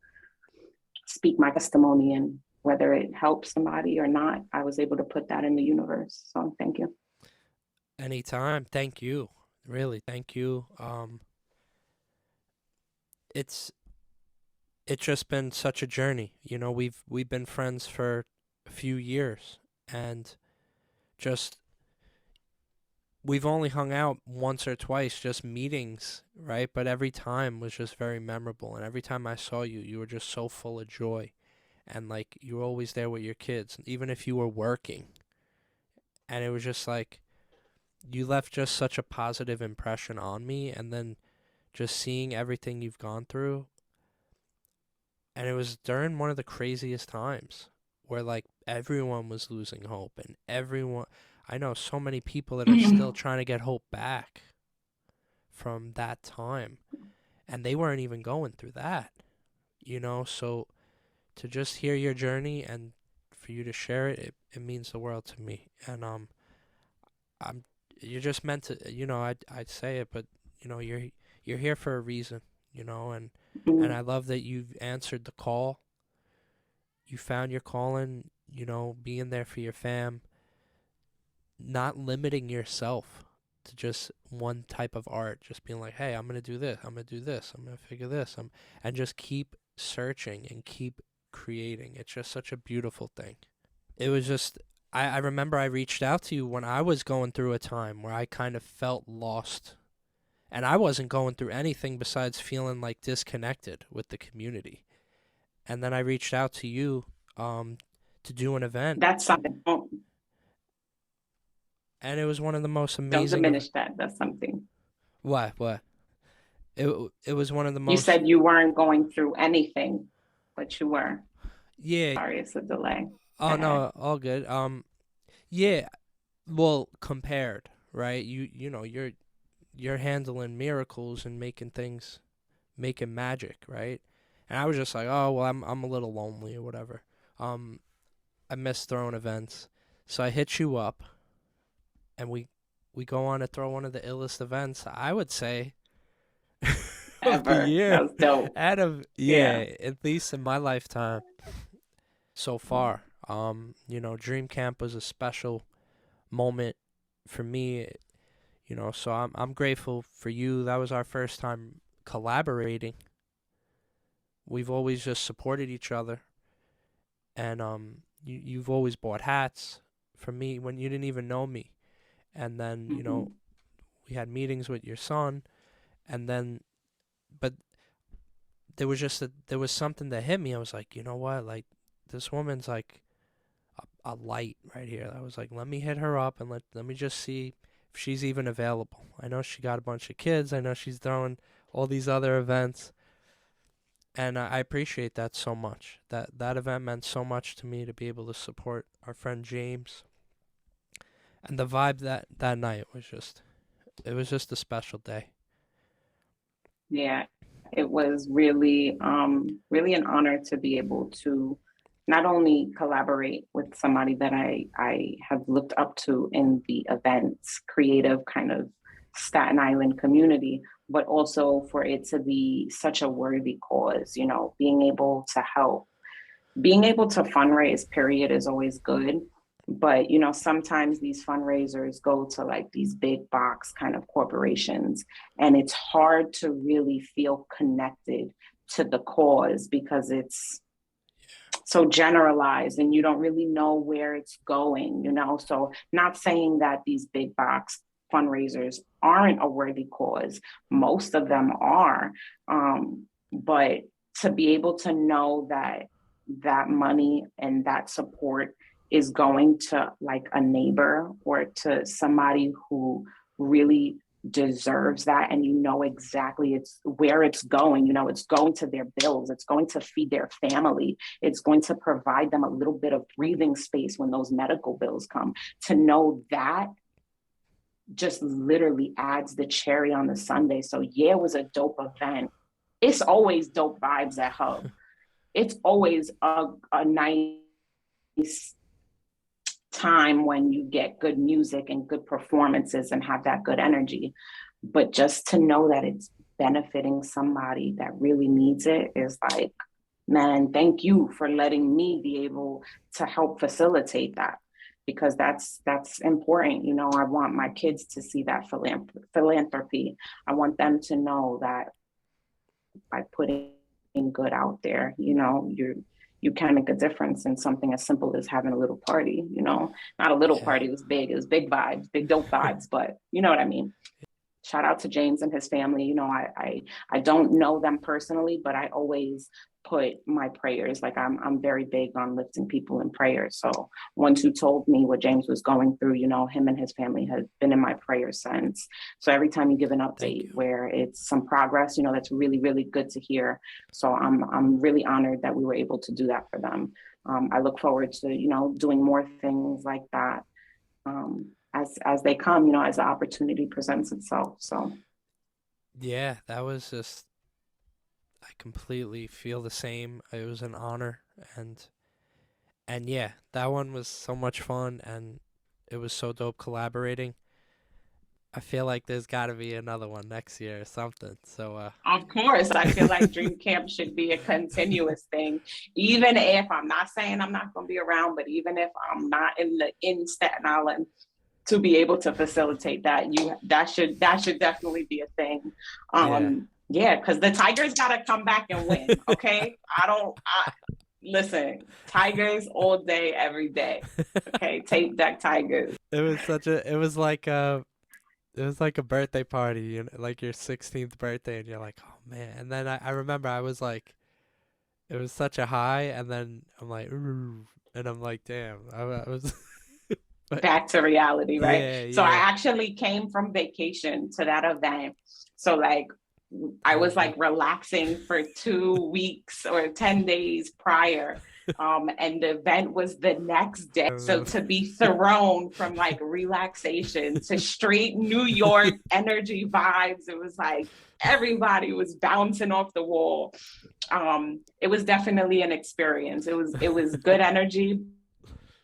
speak my testimony, and whether it helps somebody or not, I was able to put that in the universe. So thank you. anytime. Thank you. Really, thank you. It's it's just been such a journey. We've been friends for a few years, and just we've only hung out once or twice, just meetings, right? But every time was just very memorable, and every time I saw you, you were just so full of joy, and like you were always there with your kids, even if you were working, and it was just like you left just such a positive impression on me, and then just seeing everything you've gone through, and it was during one of the craziest times where like everyone was losing hope, and everyone, I know so many people that are still trying to get hope back from that time, and they weren't even going through that. So to just hear your journey and for you to share it means the world to me. And I'm you're just meant to, I'd say it, but you're here for a reason, and I love that you've answered the call. You found your calling, being there for your fam, not limiting yourself to just one type of art, just being like, hey, I'm gonna do this, I'm gonna do this, I'm gonna figure this, and just keep searching and keep creating. It's just such a beautiful thing. It was just, I remember I reached out to you when I was going through a time where I kind of felt lost. And I wasn't going through anything besides feeling like disconnected with the community. And then I reached out to you um, to do an event. That's something. And it was one of the most Don't amazing diminish that. That's something. what? What? It was one of the You most. said you weren't going through anything, but you were. Yeah. Sorry, it's a delay. Go Oh ahead. no, all good. Yeah. Well, compared, right? You know, you're handling miracles and making things, making magic, right? And I was just like, oh well, I'm a little lonely or whatever. Um, I miss throwing events, so I hit you up, and we go on to throw one of the illest events I would say of the Ever. year, That was dope. out of Yeah. yeah, at least in my lifetime so far. You know, Dream Camp was a special moment for me. You know, so I'm grateful for you. That was our first time collaborating. We've always just supported each other, and you've always bought hats for me when you didn't even know me, and then you know Hmm. we had meetings with your son, and then but there was just there was something that hit me. I was like, you know what, like this woman's like a light right here. I was like, let me hit her up and let me just see if she's even available. I know she got a bunch of kids. I know she's throwing all these other events, and I appreciate that so much. That event meant so much to me to be able to support our friend James, and the vibe that night was just it was just a special day. Yeah. It was really, really an honor to be able to not only collaborate with somebody that I have looked up to in the events, creative kind of Staten Island community, but also for it to be such a worthy cause, you know, being able to help, being able to fundraise, period, is always good. But, you know, sometimes these fundraisers go to like these big box kind of corporations, and it's hard to really feel connected to the cause because it's so generalized and you don't really know where it's going, you know. So, not saying that these big box fundraisers aren't a worthy cause, most of them are. But to be able to know that that money and that support is going to like a neighbor or to somebody who really deserves that, and you know exactly it's where it's going, you know, it's going to their bills, it's going to feed their family, it's going to provide them a little bit of breathing space when those medical bills come. To know that just literally adds the cherry on the sundae. So yeah, it was a dope event. It's always dope vibes at Hub. It's always a nice time when you get good music and good performances and have that good energy. But just to know that it's benefiting somebody that really needs it is like, man, thank you for letting me be able to help facilitate that, because that's important. You know, I want my kids to see that philanthropy. I want them to know that by putting good out there, you know, you can make a difference in something as simple as having a little party, you know. Not a little Yeah. party, it was big vibes, big dope vibes, but you know what I mean. Shout out to James and his family. You know, I don't know them personally, but I always put my prayers, like I'm very big on lifting people in prayer. So once you told me what James was going through, you know, him and his family have been in my prayers since. So every time you give an Thank update you. where it's some progress, you know, that's really, really good to hear. So I'm really honored that we were able to do that for them. I look forward to, you know, doing more things like that, as they come, you know, as the opportunity presents itself. So Yeah, that was just I completely feel the same. It was an honor, and yeah, that one was so much fun, and it was so dope collaborating. I feel like there's got to be another one next year or something. So of course, I feel like Dream Camp should be a continuous thing. Even if I'm not saying I'm not going to be around, but even if I'm not in Staten Island, to be able to facilitate that. That should definitely be a thing. Yeah. Yeah, because the Tigers got to come back and win. Okay, I listen. Tigers all day, every day. Okay, tape deck Tigers. It was like a birthday party, like your 16th birthday, and you're like, oh man. And then I remember I was like, it was such a high, and then I'm like, ooh, and I'm like, damn, I was, but Back to reality, right? yeah, So I yeah. actually came from vacation to that event. So like I was Oh like relaxing for 2 weeks or 10 days prior. And the event was the next day. So no. to be thrown from like relaxation to straight New York energy vibes, it was like everybody was bouncing off the wall. It was definitely an experience. It was good energy,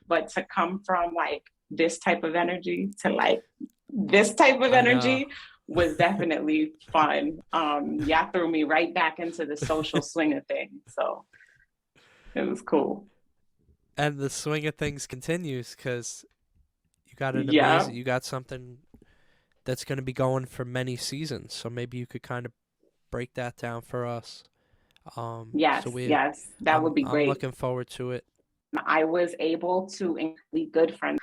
but to come from like this type of energy to like this type of I know. energy was definitely fun. Yeah, threw me right back into the social swing of things. So it was cool. And the swing of things continues because Yeah. you got something that's going to be going for many seasons. So maybe you could kind of break that down for us. So Yes, yes, that would be I'm great. looking forward to it. I was able to be good friends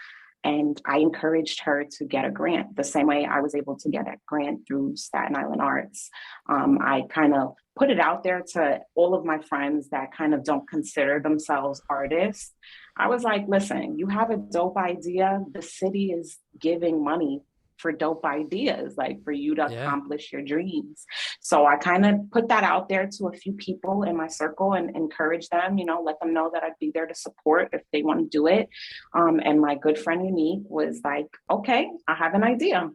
and I encouraged her to get a grant the same way I was able to get a grant through Staten Island Arts. I kind of put it out there to all of my friends that kind of don't consider themselves artists. I was like, listen, you have a dope idea. The city is giving money for dope ideas, like for you to Yeah. accomplish your dreams. So I kind of put that out there to a few people in my circle and encourage them, let them know that I'd be there to support if they want to do it. And my good friend Unique was like, okay, I have an idea.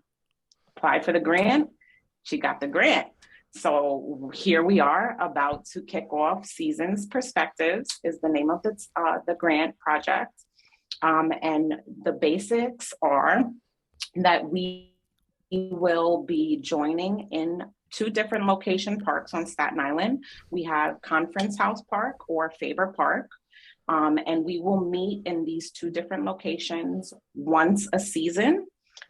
Applied for the grant. She got the grant. So here we are about to kick off Seasons Perspectives is the name of the grant project. And the basics are that we will be joining in two different location parks on Staten Island. We have Conference House Park or Faber Park. And we will meet in these two different locations once a season.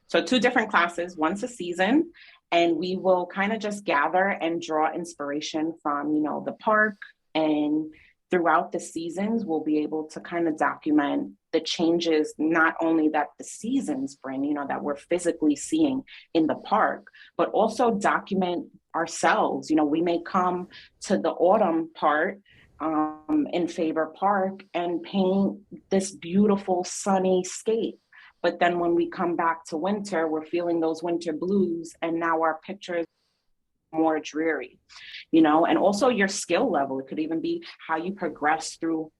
So two different classes, once a season. And we will kind of just gather and draw inspiration from, the park. And throughout the seasons, we'll be able to kind of document the changes, not only that the seasons bring, that we're physically seeing in the park, but also document ourselves. We may come to the autumn part in Faber Park and paint this beautiful sunny scape. But then when we come back to winter, we're feeling those winter blues, and now our pictures more dreary, and also your skill level. It could even be how you progress through,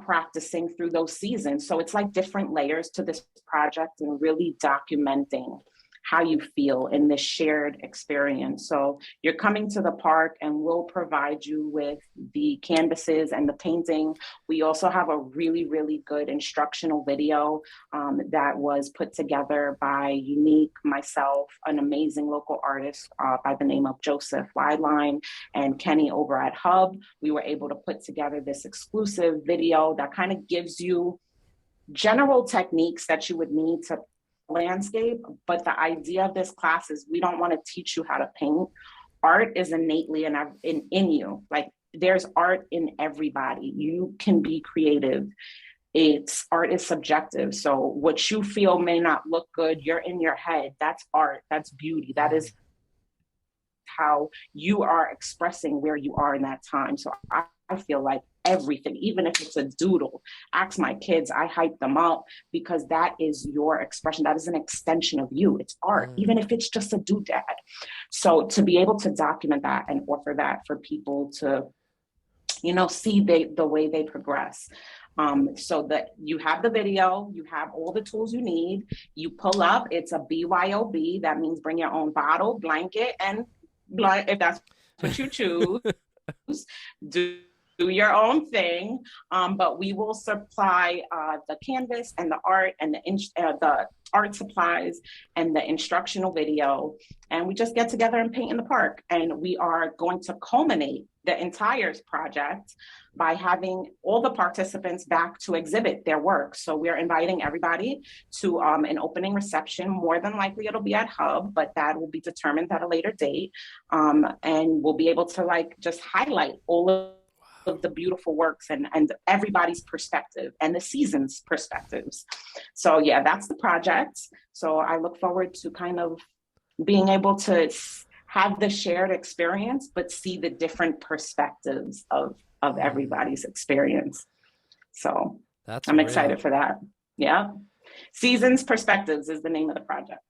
practicing through those seasons. So it's like different layers to this project and really documenting how you feel in this shared experience. So you're coming to the park and we'll provide you with the canvases and the painting. We also have a really, really good instructional video that was put together by Unique, myself, an amazing local artist by the name of Joseph Wideline, and Kenny over at Hub. We were able to put together this exclusive video that kind of gives you general techniques that you would need to landscape. But the idea of this class is we don't want to teach you how to paint. Art is innately in you. Like there's art in everybody. You can be creative. Art is subjective. So what you feel may not look good. You're in your head. That's art. That's beauty. That Mm. is how you are expressing where you are in that time. So I feel like everything, even if it's a doodle, ask my kids, I hype them up because that is your expression. That is an extension of you. It's art, Mm. even if it's just a doodad. So to be able to document that and offer that for people to, see the way they progress. So that you have the video, you have all the tools you need, you pull up, it's a BYOB, that means bring your own bottle, blanket, and blunt, if that's what you choose. Do do your own thing, but we will supply the canvas and the art and the art supplies and the instructional video, and we just get together and paint in the park. And we are going to culminate the entire project by having all the participants back to exhibit their work. So we're inviting everybody to an opening reception. More than likely it'll be at Hub, but that will be determined at a later date. And we'll be able to like just highlight all of the beautiful works and everybody's perspective and the season's perspectives. So yeah, that's the project. So I look forward to kind of being able to have the shared experience, but see the different perspectives of everybody's experience. So That's I'm real. excited for that. Yeah. Seasons Perspectives is the name of the project.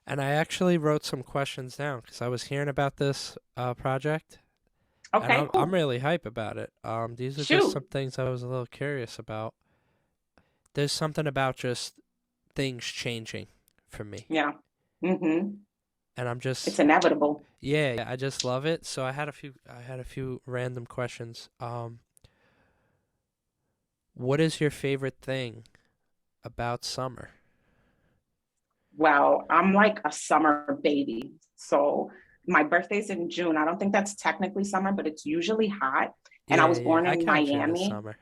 And I actually wrote some questions down because I was hearing about this project, and Okay, I'm cool. really hype about it. These are just Shoot. some things I was a little curious about. There's something about just things changing for me, Yeah. Mm-hmm. and I'm It's just inevitable. yeah, I just love it. So I had a few random questions. What is your favorite thing about summer? Well, I'm like a summer baby. So my birthday's in June. I don't think that's technically summer, but it's usually hot. And I Yeah, was yeah, born I in count you in the Miami. summer.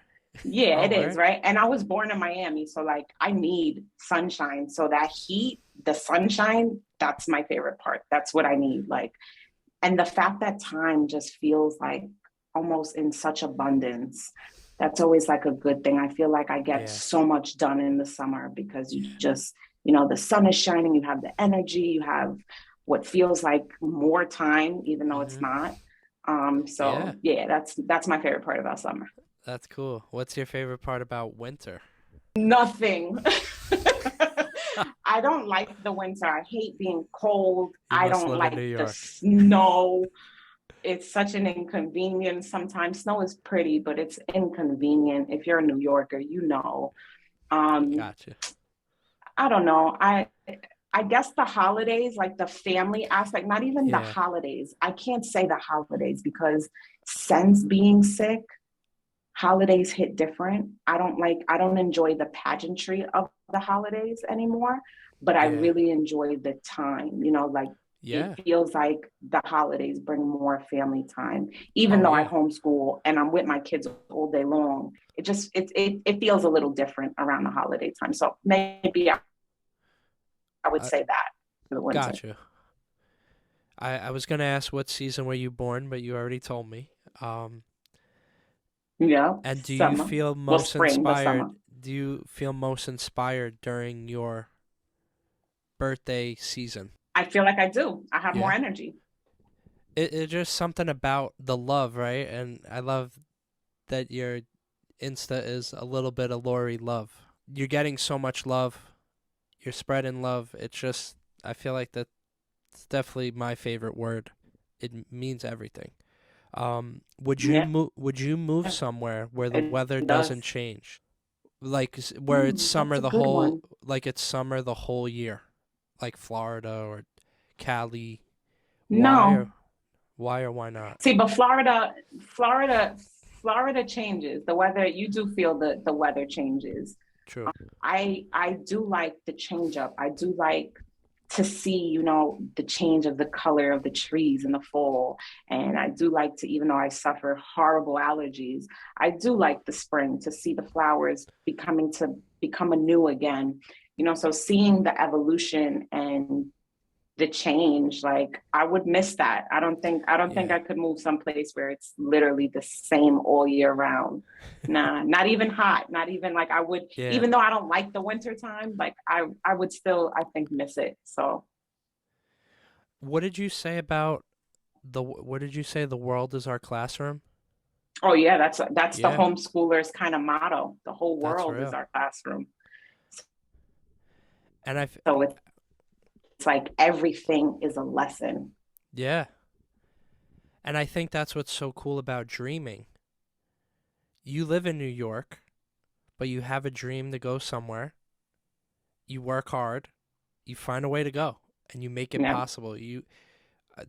Yeah, Oh, it is, where? right? And I was born in Miami. So, like, I need sunshine. So, that heat, the sunshine, that's my favorite part. That's what I need. Like, and the fact that time just feels like almost in such abundance, that's always like a good thing. I feel like I get Yeah, so much done in the summer because you just, you know, the sun is shining, you have the energy, you have what feels like more time, even though it's mhm, not. So yeah, yeah, that's my favorite part about summer. that's cool. What's your favorite part about winter? Nothing. I don't like the winter. I hate being cold. You I must don't live in like New the York. snow. It's such an inconvenience. Sometimes snow is pretty, but it's inconvenient. If you're a New Yorker, you know. Um, Gotcha. I don't know. I guess the holidays, like the family aspect, not even the Yeah, holidays. I can't say the holidays because since being sick, holidays hit different. I don't enjoy the pageantry of the holidays anymore, but I yeah, really enjoy the time, you know, like it yeah. feels like the holidays bring more family time. Even Oh, though I yeah. homeschool and I'm with my kids all day long, it feels a little different around the holiday time. So maybe I would I say that for the winter. gotcha. I was gonna ask what season were you born, but you already told me. Um, Yeah, and do you summer. feel Well, most spring, but inspired? summer. Do you feel most inspired during your birthday season? I feel like I do. I have more Yeah. energy. It's just something about the love, right? And I love that your Insta is a little bit of Lori love. You're getting so much love. You're spreading love. It's just, I feel like that's definitely my favorite word. It means everything. Yeah, Would you move somewhere where the it weather doesn't does. change? Like where it's That's summer a good one. like it's summer the whole year, like Florida or Cali. Why or No. why or why not? See, but Florida changes. The weather, you do feel the weather changes. True. I do like the change up. I do like to see, you know, the change of the color of the trees in the fall. And I do like to, even though I suffer horrible allergies, I do like the spring to see the flowers become anew again. You know, so seeing the evolution and the change, like I would miss that. I don't think Yeah. I could move someplace where it's literally the same all year round. Nah, not even hot, not even like I would, Yeah. even though I don't like the winter time, like I would still, I think, miss it. So What did you say about what did you say the world is our classroom? oh yeah, that's the Yeah, homeschoolers kind of motto. The whole that's world is real. our classroom. And So it's like everything is a lesson. yeah. And I think that's what's so cool about dreaming. You live in New York, but you have a dream to go somewhere. You work hard, you find a way to go, and you make it Yeah. possible.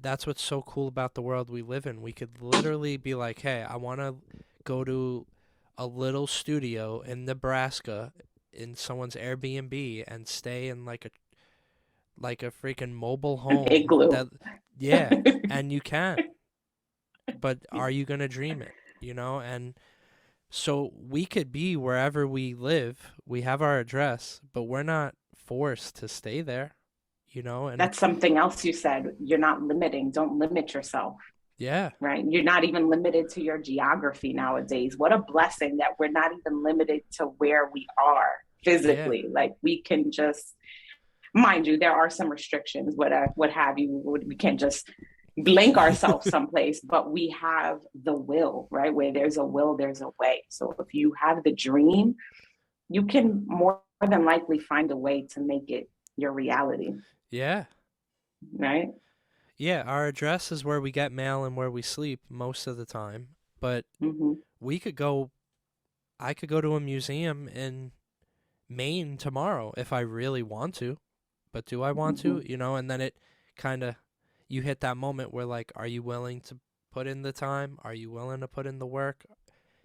that's what's so cool about the world we live in. We could literally be like, hey, I want to go to a little studio in Nebraska in someone's Airbnb and stay in like a freaking mobile An home igloo. that, yeah, and you can, but are you going to dream it, And so we could be wherever we live. We have our address, but we're not forced to stay there, and That's something else you said. You're not limiting. Don't limit yourself, yeah, right? You're not even limited to your geography nowadays. What a blessing that we're not even limited to where we are yeah, physically. Like we can just, mind you, there are some restrictions, what have you. We can't just blink ourselves someplace, but we have the will, right? Where there's a will, there's a way. So if you have the dream, you can more than likely find a way to make it your reality, yeah. right? Yeah, our address is where we get mail and where we sleep most of the time. But Mm-hmm. we could go, I could go to a museum in Maine tomorrow if I really want to. But do I want Mm-hmm. to? And then it kind of, you hit that moment where, like, are you willing to put in the time? Are you willing to put in the work?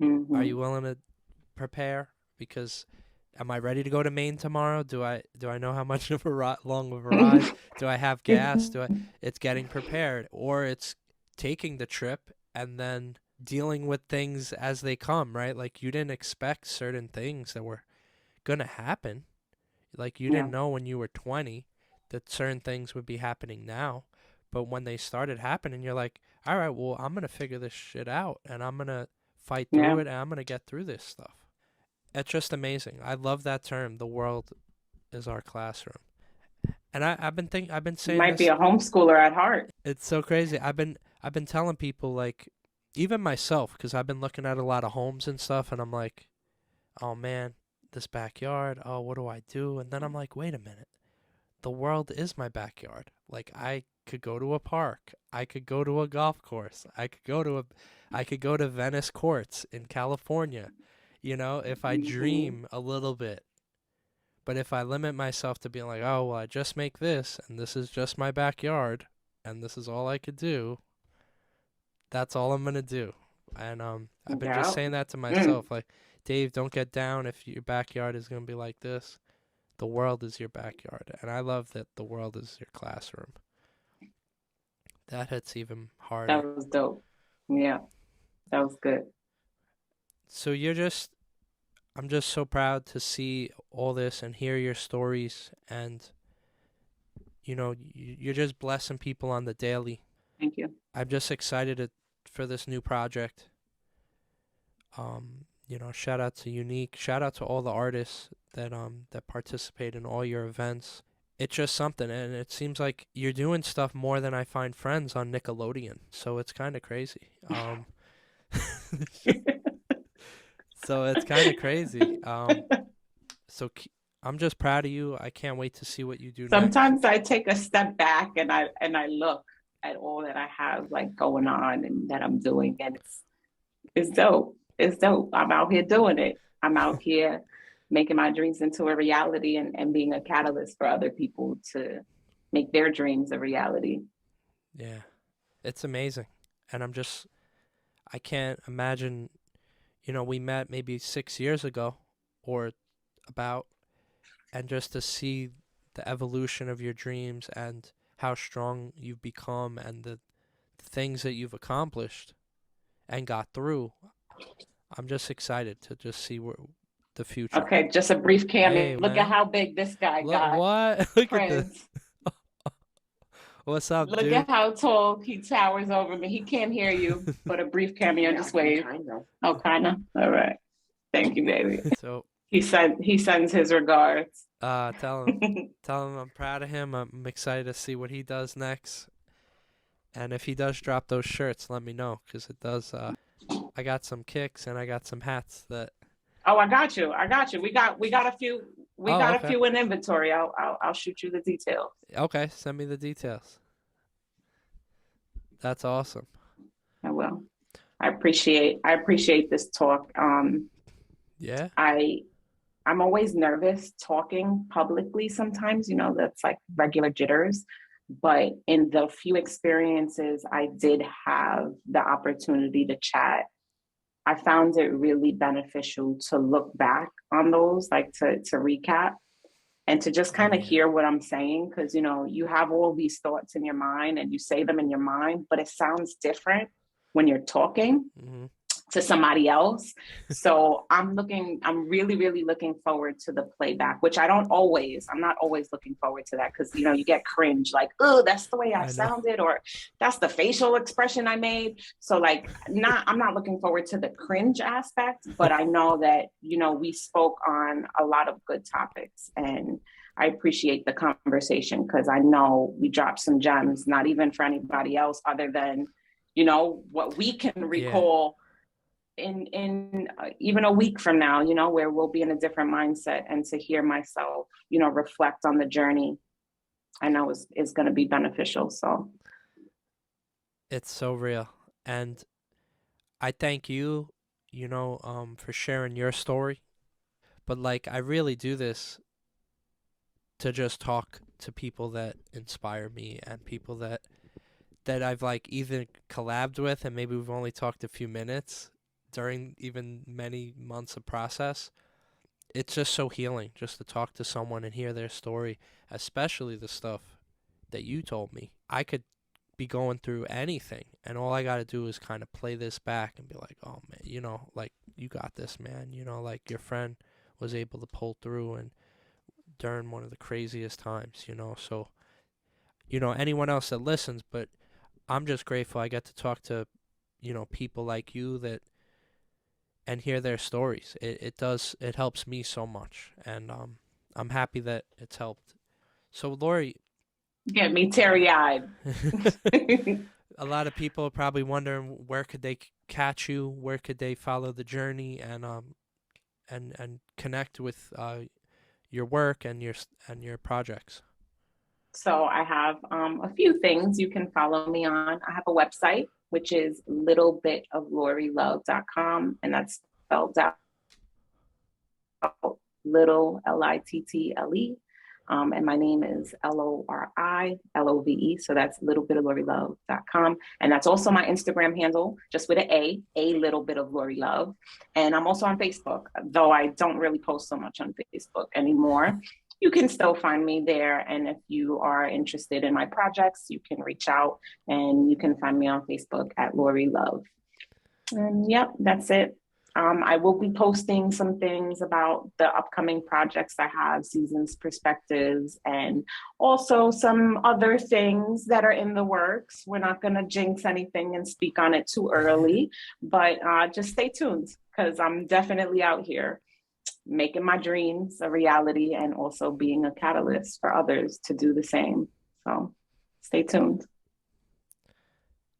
Are Mm-hmm. you willing to prepare? Because am I ready to go to Maine tomorrow? Do I know how much of a long of a ride? Do I have gas? Do I? It's getting prepared, or it's taking the trip and then dealing with things as they come, right? Like you didn't expect certain things that were gonna happen. Like you Yeah, didn't know when you were 20 that certain things would be happening now, but when they started happening, you're like, all right, well, I'm gonna figure this shit out, and I'm gonna fight yeah. through it, and I'm gonna get through this stuff. It's just amazing. I love that term. The world is our classroom. And I've been You saying might be this. a homeschooler at heart. It's so crazy. I've been telling people, like, even myself, because I've been looking at a lot of homes and stuff, and I'm like, oh man, this backyard. Oh, what do I do? And then I'm like, wait a minute. The world is my backyard. Like I could go to a park. I could go to a golf course. I could go to Venice Courts in California. If I Mm-hmm. dream a little bit. But if I limit myself to being like, oh, well, I just make this, and this is just my backyard, and this is all I could do, that's all I'm gonna do. And I've been just Yeah. saying that to Mm. myself, like, Dave, don't get down if your backyard is gonna be like this. The world is your backyard, and I love that the world is your classroom. That hits even That harder. was dope. Yeah, that was good. So I'm just so proud to see all this and hear your stories, and you're just blessing people on the daily. Thank you. I'm just excited for this new project. Shout out to Unique. Shout out to all the artists that participate in all your events. It's just something, and it seems like you're doing stuff more than I find friends on Nickelodeon. So it's kind of crazy. So it's kind of crazy. So I'm just proud of you. I can't wait to see what you do next. Sometimes I take a step back and I look at all that I have like going on and that I'm doing, and it's dope. It's dope. I'm out here doing it. I'm out here making my dreams into a reality and being a catalyst for other people to make their dreams a reality. Yeah, it's amazing, and I can't imagine. We met maybe 6 years ago, or about, and just to see the evolution of your dreams and how strong you've become and the things that you've accomplished and got through. I'm just excited to just see where the future. Okay, just a brief cameo. Hey Look at man, how big this guy look got. what? Look at this. Prince. What's up, Look dude? at how tall he towers over me. He can't hear you, but a brief cameo, yeah, just wave. Oh, kind of. All right. Thank you, baby. So, He sends his regards. tell him, tell him I'm proud of him. I'm excited to see what he does next. And if he does drop those shirts, let me know, because it does. I got some kicks and I got some hats that. Oh, I got you. I got you. We got a few. We Oh, got a okay. few in inventory. I'll shoot you the details. Okay, send me the details. That's awesome. I will. I appreciate this talk. Yeah. I I'm always nervous talking publicly sometimes, that's like regular jitters. But in the few experiences I did have the opportunity to chat, I found it really beneficial to look back on those, like to recap and to just Oh kind of yeah. hear what I'm saying. Cause you have all these thoughts in your mind and you say them in your mind, but it sounds different when you're talking Hmm. to somebody else. So I'm really, really looking forward to the playback, which I'm not always looking forward to that because, you get cringe, like, oh, that's the way I I know. sounded, or that's the facial expression I made. So like, I'm not looking forward to the cringe aspect, but I know that, we spoke on a lot of good topics and I appreciate the conversation because I know we dropped some gems, not even for anybody else other than, what we can Yeah. recall in even a week from now, where we'll be in a different mindset, and to hear myself, reflect on the journey, I know is going to be beneficial. So It's so real. And I thank you, for sharing your story. But like, I really do this to just talk to people that inspire me and people that I've like either collabed with and maybe we've only talked a few minutes during even many months of process. It's just so healing just to talk to someone and hear their story, especially the stuff that you told me. I could be going through anything and all I got to do is kind of play this back and be like, "Oh man, like you got this, man. Like your friend was able to pull through and during one of the craziest times. So, anyone else that listens, but I'm just grateful I get to talk to, people like you that and hear their stories. It helps me so much, and I'm happy that it's helped. So, Lori, get me teary eyed. a lot of people are probably wondering where could they catch you, where could they follow the journey, and connect with your work and your projects. So I have a few things you can follow me on. I have a website, which is littlebitoflorylove.com, and that's spelled out little Little. And my name is LORILOVE. So that's littlebitoflorylove.com. And that's also my Instagram handle, just with a little bit of Lori Love. And I'm also on Facebook, though I don't really post so much on Facebook anymore. You can still find me there. And if you are interested in my projects, you can reach out and you can find me on Facebook at Lori Love. And yep, that's it. I will be posting some things about the upcoming projects I have, seasons, perspectives, and also some other things that are in the works. We're not going to jinx anything and speak on it too early, but just stay tuned because I'm definitely out here making my dreams a reality and also being a catalyst for others to do the same. So stay tuned.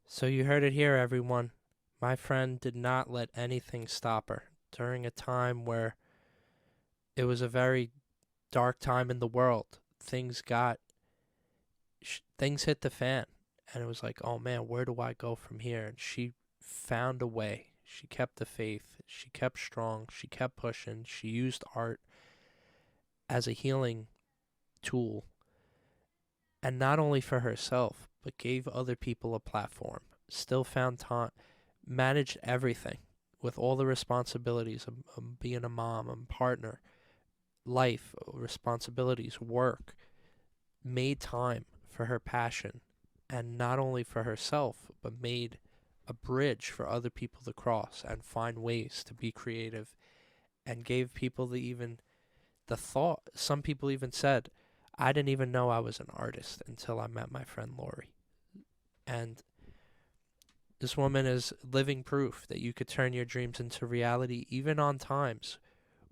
So you heard it here, everyone. My friend did not let anything stop her during a time where it was a very dark time in the world. Things hit the fan, and it was like, oh man, where do I go from here? And she found a way. She kept the faith. She kept strong. She kept pushing. She used art as a healing tool, and not only for herself, but gave other people a platform. Still found time, managed everything with all the responsibilities of being a mom, a partner, life, responsibilities, work, made time for her passion, and not only for herself, but made a bridge for other people to cross and find ways to be creative and gave people the thought. Some people even said, I didn't even know I was an artist until I met my friend Lori. And this woman is living proof that you could turn your dreams into reality even on times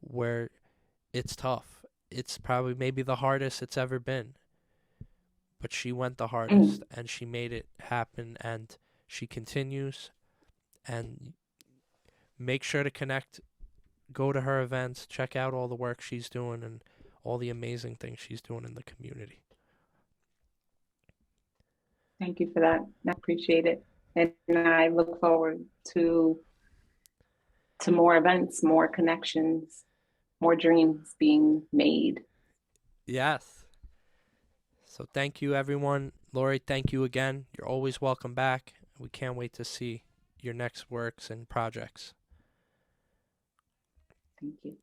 where it's tough. It's probably maybe the hardest it's ever been. But she went the hardest Mm. and she made it happen and she continues and make sure to connect, go to her events, check out all the work she's doing and all the amazing things she's doing in the community. Thank you for that. I appreciate it. And I look forward to more events, more connections, more dreams being made. Yes. So thank you, everyone. Lori, thank you again. You're always welcome back. We can't wait to see your next works and projects. Thank you.